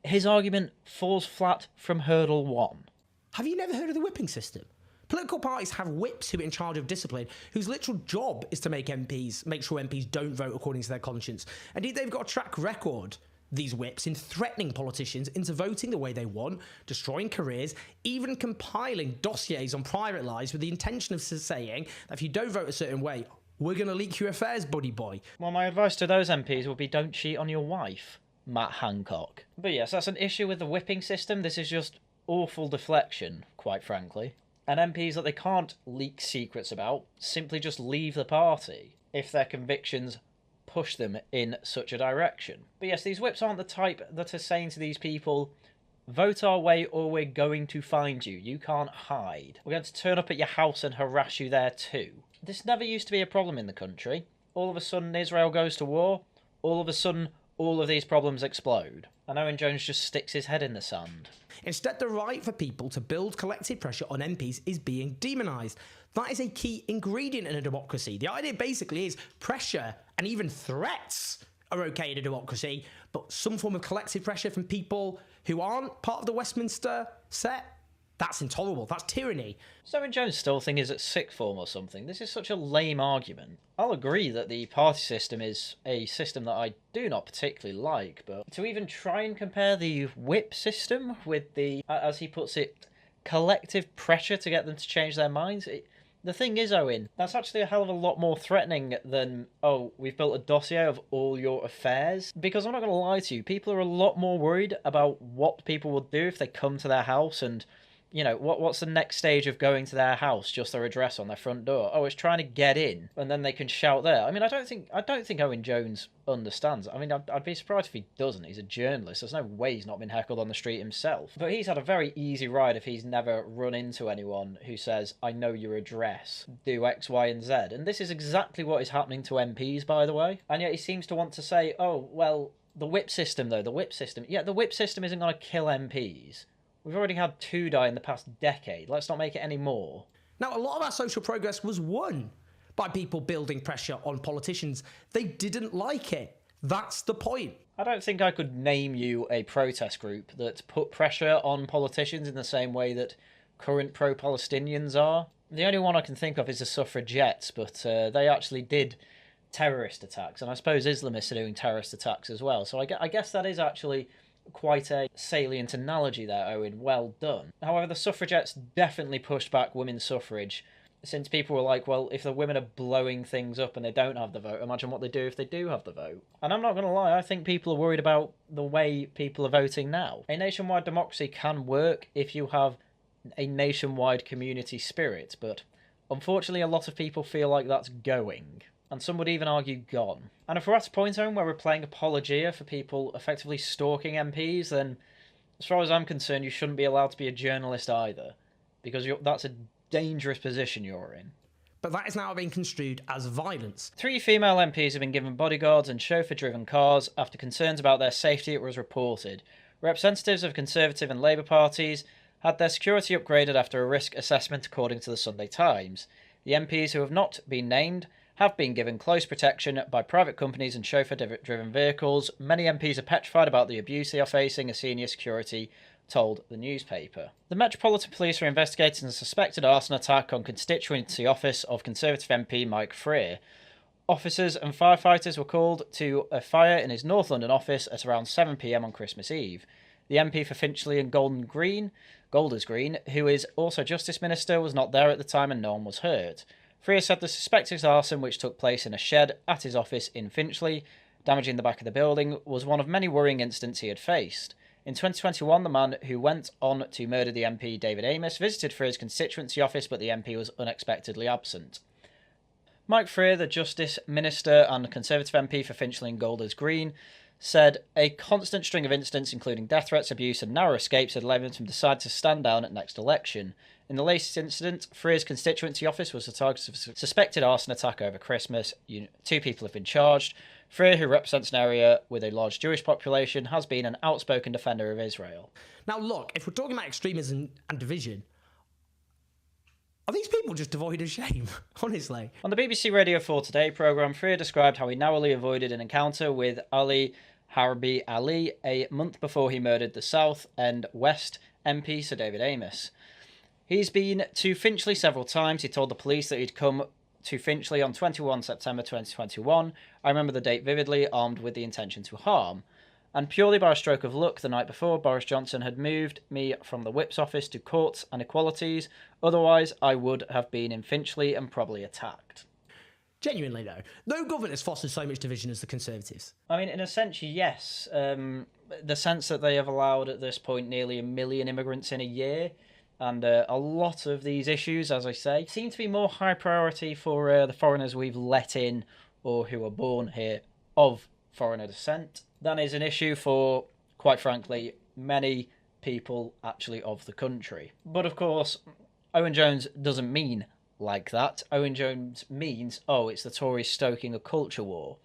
his argument falls flat from hurdle 1. Have you never heard of the whipping system? Political parties have whips who are in charge of discipline, whose literal job is to make sure MPs don't vote according to their conscience. Indeed, they've got a track record these whips in threatening politicians into voting the way they want, destroying careers, even compiling dossiers on private lives with the intention of saying that if you don't vote a certain way, we're going to leak your affairs, buddy boy. Well, my advice to those MPs would be don't cheat on your wife, Matt Hancock. But yes, that's an issue with the whipping system. This is just awful deflection, quite frankly. And MPs that they can't leak secrets about simply just leave the party if their convictions push them in such a direction. But yes, these whips aren't the type that are saying to these people, vote our way or we're going to find you. You can't hide. We're going to turn up at your house and harass you there too. This never used to be a problem in the country. All of a sudden Israel goes to war. All of a sudden all of these problems explode. And Owen Jones just sticks his head in the sand. Instead, the right for people to build collective pressure on MPs is being demonised. That is a key ingredient in a democracy. The idea basically is pressure and even threats are okay in a democracy, but some form of collective pressure from people who aren't part of the Westminster set, that's intolerable. That's tyranny. So Owen Jones still think is at sixth form or something. This is such a lame argument. I'll agree that the party system is a system that I do not particularly like, but to even try and compare the whip system with the, as he puts it, collective pressure to get them to change their minds, the thing is, Owen, that's actually a hell of a lot more threatening than, oh, we've built a dossier of all your affairs. Because I'm not going to lie to you, people are a lot more worried about what people will do if they come to their house and, you know, what's the next stage of going to their house? Just their address on their front door. Oh, it's trying to get in, and then they can shout there. I mean, I don't think Owen Jones understands. I mean, I'd be surprised if he doesn't. He's a journalist. There's no way he's not been heckled on the street himself. But he's had a very easy ride if he's never run into anyone who says, I know your address, do X, Y, and Z. And this is exactly what is happening to MPs, by the way. And yet he seems to want to say, oh, well, the whip system, though, the whip system. Yeah, the whip system isn't going to kill MPs. We've already had 2 die in the past decade. Let's not make it any more. Now, a lot of our social progress was won by people building pressure on politicians. They didn't like it. That's the point. I don't think I could name you a protest group that put pressure on politicians in the same way that current pro-Palestinians are. The only one I can think of is the suffragettes, but they actually did terrorist attacks. And I suppose Islamists are doing terrorist attacks as well. So I guess that is actually quite a salient analogy there, Owen. Well done. However, the suffragettes definitely pushed back women's suffrage, since people were like, well, if the women are blowing things up and they don't have the vote, imagine what they do if they do have the vote. And I'm not going to lie, I think people are worried about the way people are voting now. A nationwide democracy can work if you have a nationwide community spirit, but unfortunately a lot of people feel like that's going. And some would even argue gone. And if we're at a point, Owen, where we're playing apologia for people effectively stalking MPs, then as far as I'm concerned, you shouldn't be allowed to be a journalist either, because that's a dangerous position you're in. But that is now being construed as violence. 3 female MPs have been given bodyguards and chauffeur-driven cars after concerns about their safety, it was reported. Representatives of Conservative and Labour parties had their security upgraded after a risk assessment, according to the Sunday Times. The MPs who have not been named have been given close protection by private companies and chauffeur-driven vehicles. Many MPs are petrified about the abuse they are facing, a senior security told the newspaper. The Metropolitan Police are investigating a suspected arson attack on constituency office of Conservative MP Mike Freer. Officers and firefighters were called to a fire in his North London office at around 7 p.m. on Christmas Eve. The MP for Finchley and Golders Green, who is also Justice Minister, was not there at the time and no one was hurt. Freer said the suspected arson, which took place in a shed at his office in Finchley, damaging the back of the building, was one of many worrying incidents he had faced. In 2021, the man who went on to murder the MP, David Amos, visited Freer's constituency office, but the MP was unexpectedly absent. Mike Freer, the Justice Minister and Conservative MP for Finchley and Golders Green, said a constant string of incidents, including death threats, abuse and narrow escapes, had led him to decide to stand down at next election. In the latest incident, Freer's constituency office was the target of a suspected arson attack over Christmas. 2 people have been charged. Freer, who represents an area with a large Jewish population, has been an outspoken defender of Israel. Now look, if we're talking about extremism and division, are these people just devoid of shame? Honestly. On the BBC Radio 4 Today programme, Freer described how he narrowly avoided an encounter with Ali Harbi Ali a month before he murdered the South and West MP Sir David Amos. He's been to Finchley several times. He told the police that he'd come to Finchley on 21 September 2021. I remember the date vividly, armed with the intention to harm. And purely by a stroke of luck, the night before, Boris Johnson had moved me from the Whip's office to Courts and Equalities. Otherwise, I would have been in Finchley and probably attacked. Genuinely, though, no government has fostered so much division as the Conservatives. I mean, in a sense, yes. The sense that they have allowed at this point nearly 1 million immigrants in a year, and a lot of these issues, as I say, seem to be more high priority for the foreigners we've let in or who are born here of foreigner descent than is an issue for, quite frankly, many people actually of the country. But of course, Owen Jones doesn't mean like that. Owen Jones means, oh, it's the Tories stoking a culture war.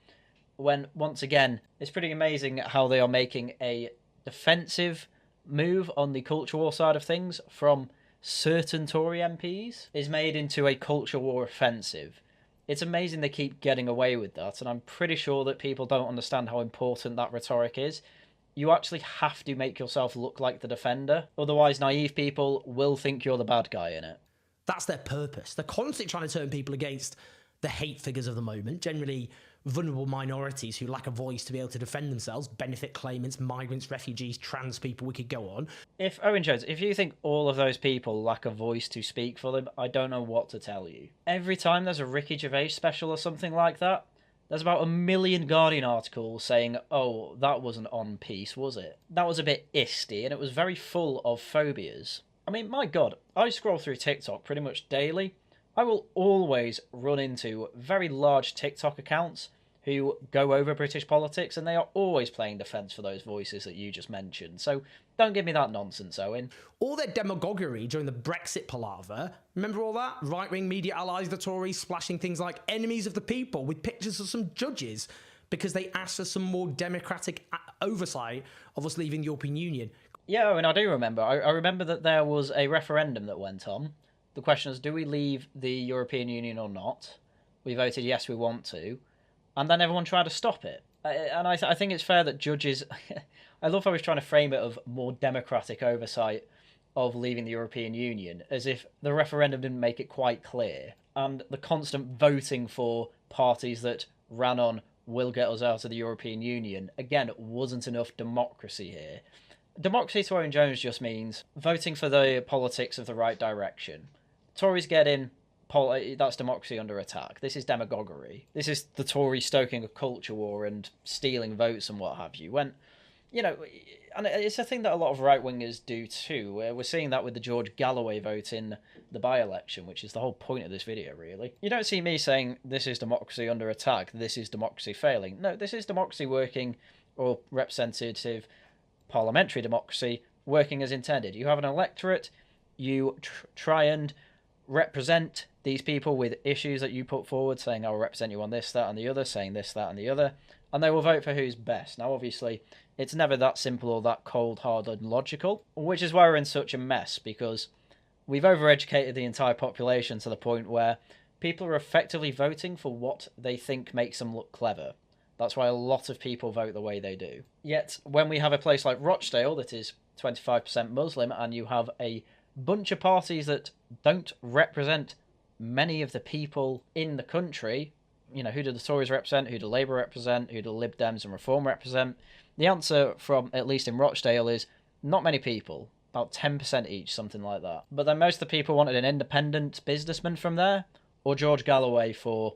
When, once again, it's pretty amazing how they are making a defensive move on the culture war side of things from certain Tory MPs is made into a culture war offensive. It's amazing they keep getting away with that, and I'm pretty sure that people don't understand how important that rhetoric is. You actually have to make yourself look like the defender, otherwise naive people will think you're the bad guy in it. That's their purpose. They're constantly trying to turn people against the hate figures of the moment, generally vulnerable minorities who lack a voice to be able to defend themselves, benefit claimants, migrants, refugees, trans people, we could go on. If Owen Jones, if you think all of those people lack a voice to speak for them, I don't know what to tell you. Every time there's a Ricky Gervais special or something like that, there's about 1 million Guardian articles saying, oh, that wasn't on piece, was it? That was a bit isty, and it was very full of phobias. I mean, my God, I scroll through TikTok pretty much daily. I will always run into very large TikTok accounts who go over British politics, and they are always playing defence for those voices that you just mentioned. So don't give me that nonsense, Owen. All their demagoguery during the Brexit palaver, remember all that? Right-wing media allies of the Tories splashing things like enemies of the people with pictures of some judges because they asked for some more democratic oversight of us leaving the European Union. Yeah, and I do remember. I remember that there was a referendum that went on. The question is, do we leave the European Union or not? We voted yes, we want to. And then everyone tried to stop it. And I think it's fair that judges... I love how he's trying to frame it of more democratic oversight of leaving the European Union, as if the referendum didn't make it quite clear. And the constant voting for parties that ran on will get us out of the European Union, again, wasn't enough democracy here. Democracy to Owen Jones just means voting for the politics of the right direction. Tories get in, that's democracy under attack. This is demagoguery. This is the Tories stoking a culture war and stealing votes and what have you. When, you know, and it's a thing that a lot of right-wingers do too. We're seeing that with the George Galloway vote in the by-election, which is the whole point of this video, really. You don't see me saying, this is democracy under attack, this is democracy failing. No, this is democracy working, or representative parliamentary democracy working as intended. You have an electorate, you try and represent these people with issues that you put forward, saying, I'll represent you on this, that, and the other, saying this, that, and the other, and they will vote for who's best. Now, obviously, it's never that simple or that cold, hard, and logical, which is why we're in such a mess, because we've overeducated the entire population to the point where people are effectively voting for what they think makes them look clever. That's why a lot of people vote the way they do. Yet, when we have a place like Rochdale that is 25% Muslim, and you have a bunch of parties that don't represent many of the people in the country, you know, who do the Tories represent, who do Labour represent, who do Lib Dems and Reform represent? The answer from, at least in Rochdale, is not many people, about 10% each, something like that. But then most of the people wanted an independent businessman from there, or George Galloway for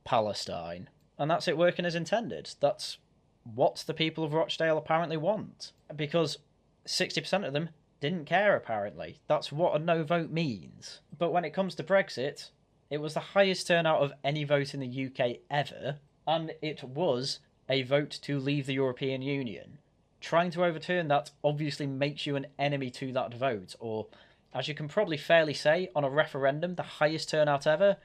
Palestine. And that's it working as intended. That's what the people of Rochdale apparently want. Because 60% of them didn't care, apparently. That's what a no vote means. But when it comes to Brexit, it was the highest turnout of any vote in the UK ever, and it was a vote to leave the European Union. Trying to overturn that obviously makes you an enemy to that vote, or, as you can probably fairly say, on a referendum, the highest turnout ever,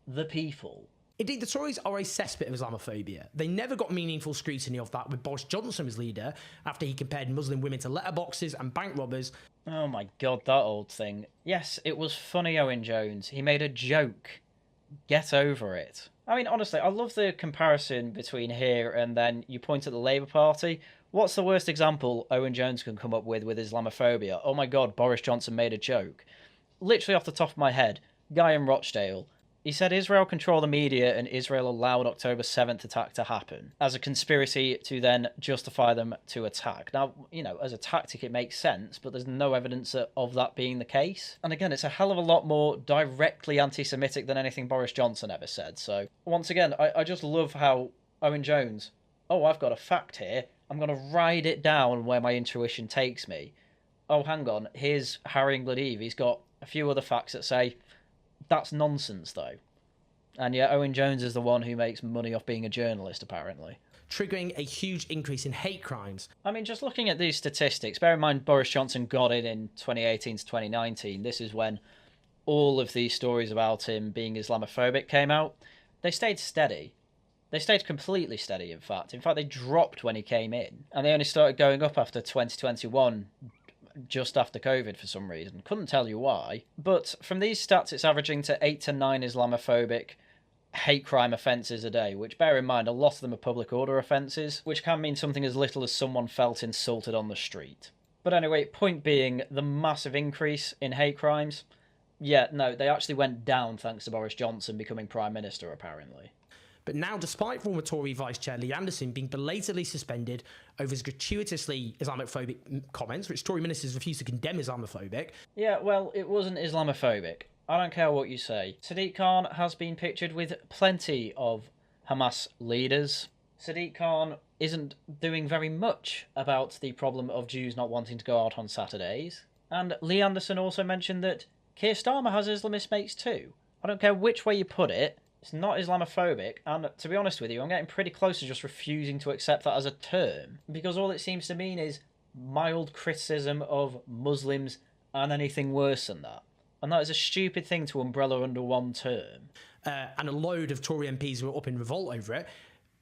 the people. Indeed, the Tories are a cesspit of Islamophobia. They never got meaningful scrutiny of that with Boris Johnson as leader after he compared Muslim women to letterboxes and bank robbers. Oh my God, that old thing. Yes, it was funny, Owen Jones. He made a joke. Get over it. I mean, honestly, I love the comparison between here and then you point at the Labour Party. What's the worst example Owen Jones can come up with Islamophobia? Oh my God, Boris Johnson made a joke. Literally off the top of my head, guy in Rochdale, He said Israel controlled the media and Israel allowed October 7th attack to happen as a conspiracy to then justify them to attack. Now, as a tactic it makes sense, but there's no evidence of that being the case. And again, it's a hell of a lot more directly anti-Semitic than anything Boris Johnson ever said. So, once again, I just love how Owen Jones, I've got a fact here, I'm going to ride it down where my intuition takes me. Oh, hang on, here's Haryan Gláeddyv, he's got a few other facts that say, that's nonsense, though. And yet Owen Jones is the one who makes money off being a journalist, apparently. Triggering a huge increase in hate crimes. I mean, just looking at these statistics, bear in mind Boris Johnson got in 2018 to 2019. This is when all of these stories about him being Islamophobic came out. They stayed steady. They stayed completely steady, in fact. In fact, they dropped when he came in. And they only started going up after 2021, just after COVID for some reason. Couldn't tell you why. But from these stats, it's averaging to 8 to 9 Islamophobic hate crime offences a day, which, bear in mind, a lot of them are public order offences, which can mean something as little as someone felt insulted on the street. But anyway, point being, the massive increase in hate crimes, they actually went down thanks to Boris Johnson becoming Prime Minister, apparently. But now, despite former Tory Vice Chair Lee Anderson being belatedly suspended over his gratuitously Islamophobic comments, which Tory ministers refused to condemn Islamophobic. Yeah, well, it wasn't Islamophobic. I don't care what you say. Sadiq Khan has been pictured with plenty of Hamas leaders. Sadiq Khan isn't doing very much about the problem of Jews not wanting to go out on Saturdays. And Lee Anderson also mentioned that Keir Starmer has Islamist mates too. I don't care which way you put it. It's not Islamophobic, and to be honest with you, I'm getting pretty close to just refusing to accept that as a term, because all it seems to mean is mild criticism of Muslims and anything worse than that. And that is a stupid thing to umbrella under one term. And a load of Tory MPs were up in revolt over it.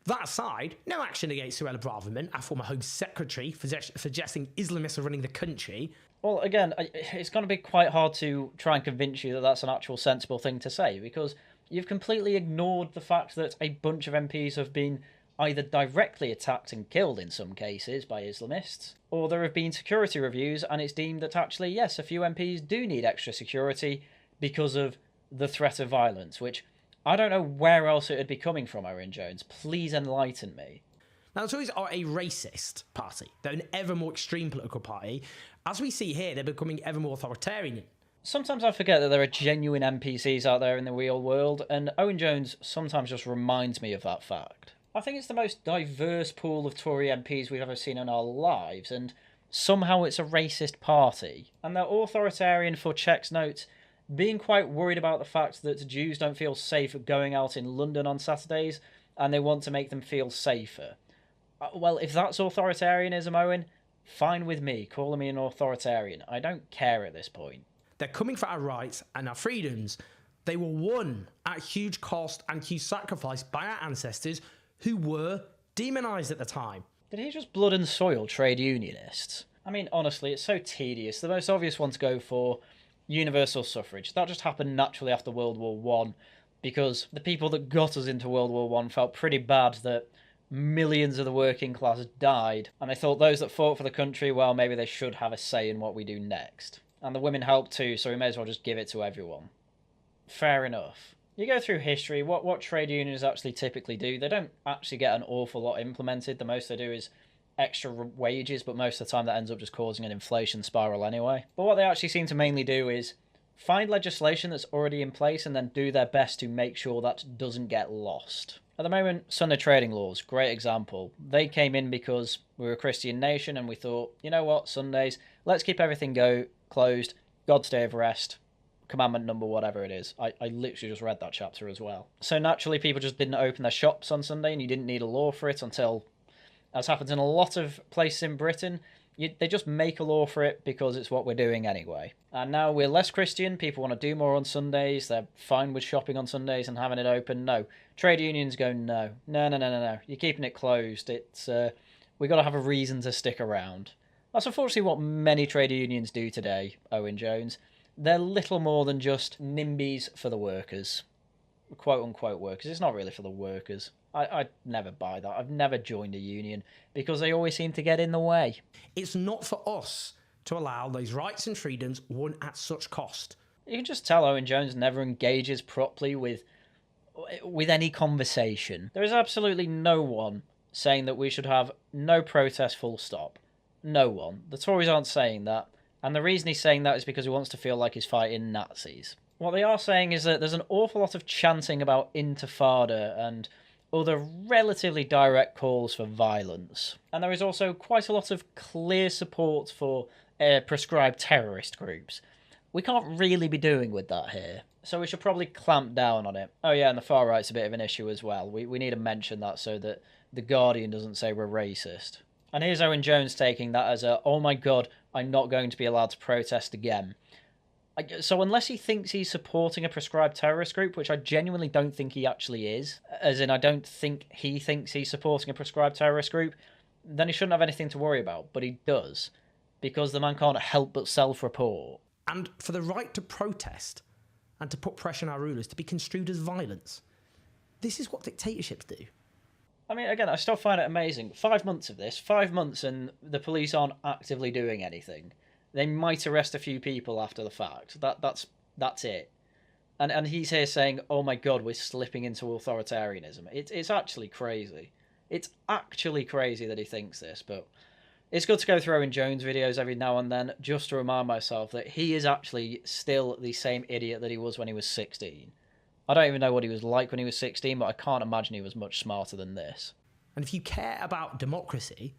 That aside, no action against Suella Braverman, our former Home Secretary, for suggesting Islamists are running the country. Well, again, it's going to be quite hard to try and convince you that that's an actual sensible thing to say, because you've completely ignored the fact that a bunch of MPs have been either directly attacked and killed in some cases by Islamists, or there have been security reviews and it's deemed that actually, yes, a few MPs do need extra security because of the threat of violence, which I don't know where else it would be coming from, Owen Jones. Please enlighten me. Now, the Tories are a racist party. They're an ever more extreme political party. As we see here, they're becoming ever more authoritarian. Sometimes I forget that there are genuine NPCs out there in the real world, and Owen Jones sometimes just reminds me of that fact. I think it's the most diverse pool of Tory MPs we've ever seen in our lives, and somehow it's a racist party. And they're authoritarian for Czech's note, being quite worried about the fact that Jews don't feel safe going out in London on Saturdays, and they want to make them feel safer. Well, if that's authoritarianism, Owen, fine with me, calling me an authoritarian. I don't care at this point. They're coming for our rights and our freedoms. They were won at huge cost and huge sacrifice by our ancestors who were demonised at the time. Did he just blood and soil trade unionists? I mean, honestly, it's so tedious. The most obvious one to go for, universal suffrage. That just happened naturally after World War One, because the people that got us into World War One felt pretty bad that millions of the working class died, and they thought those that fought for the country, well, maybe they should have a say in what we do next. And the women helped too, so we may as well just give it to everyone. Fair enough. You go through history, what trade unions actually typically do, they don't actually get an awful lot implemented. The most they do is extra wages, but most of the time that ends up just causing an inflation spiral anyway. But what they actually seem to mainly do is find legislation that's already in place and then do their best to make sure that doesn't get lost. At the moment, Sunday trading laws, great example. They came in because we were a Christian nation and we thought, you know what, Sundays, let's keep everything closed, God's day of rest, commandment number whatever it is. I literally just read that chapter as well. So naturally people just didn't open their shops on Sunday and you didn't need a law for it until, as happens in a lot of places in Britain, they just make a law for it because it's what we're doing anyway. And now we're less Christian, people want to do more on Sundays, they're fine with shopping on Sundays and having it open. No. Trade unions go, no, you're keeping it closed. It's we got to have a reason to stick around. That's unfortunately what many trade unions do today, Owen Jones. They're little more than just NIMBYs for the workers. Quote-unquote workers. It's not really for the workers. I'd never buy that. I've never joined a union because they always seem to get in the way. It's not for us to allow those rights and freedoms won at such cost. You can just tell Owen Jones never engages properly with any conversation. There is absolutely no one saying that we should have no protest full stop. No one. The Tories aren't saying that, and the reason he's saying that is because he wants to feel like he's fighting Nazis. What they are saying is that there's an awful lot of chanting about intifada and other relatively direct calls for violence. And there is also quite a lot of clear support for prescribed terrorist groups. We can't really be doing with that here, so we should probably clamp down on it. Oh yeah, and the far right's a bit of an issue as well. We need to mention that so that The Guardian doesn't say we're racist. And here's Owen Jones taking that as a, oh my god, I'm not going to be allowed to protest again. So unless he thinks he's supporting a prescribed terrorist group, which I genuinely don't think he actually is, as in I don't think he thinks he's supporting a prescribed terrorist group, then he shouldn't have anything to worry about, but he does, because the man can't help but self-report. And for the right to protest and to put pressure on our rulers to be construed as violence. This is what dictatorships do. I mean, again, I still find it amazing. 5 months of this, 5 months, and the police aren't actively doing anything. They might arrest a few people after the fact. That's it. And he's here saying, oh my god, we're slipping into authoritarianism. It's actually crazy. It's actually crazy that he thinks this, but it's good to go through Owen Jones videos every now and then just to remind myself that he is actually still the same idiot that he was when he was 16. I don't even know what he was like when he was 16, but I can't imagine he was much smarter than this. And if you care about democracy,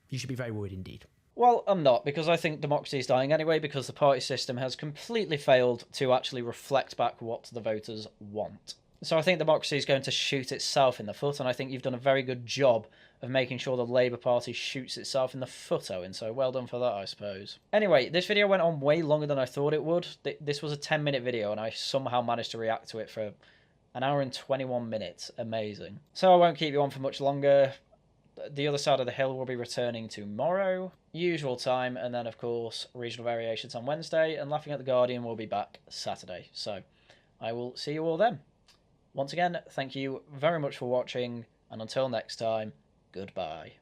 you should be very worried indeed. Well, I'm not, because I think democracy is dying anyway, because the party system has completely failed to actually reflect back what the voters want. So I think democracy is going to shoot itself in the foot, and I think you've done a very good job of making sure the Labour Party shoots itself in the foot, Owen, so well done for that, I suppose. Anyway, this video went on way longer than I thought it would. This was a 10-minute video, and I somehow managed to react to it for an hour and 21 minutes. Amazing. So I won't keep you on for much longer. The Other Side of the Hill will be returning tomorrow, usual time, and then, of course, Regional Variations on Wednesday, and Laughing at the Guardian will be back Saturday. So I will see you all then. Once again, thank you very much for watching, and until next time, goodbye.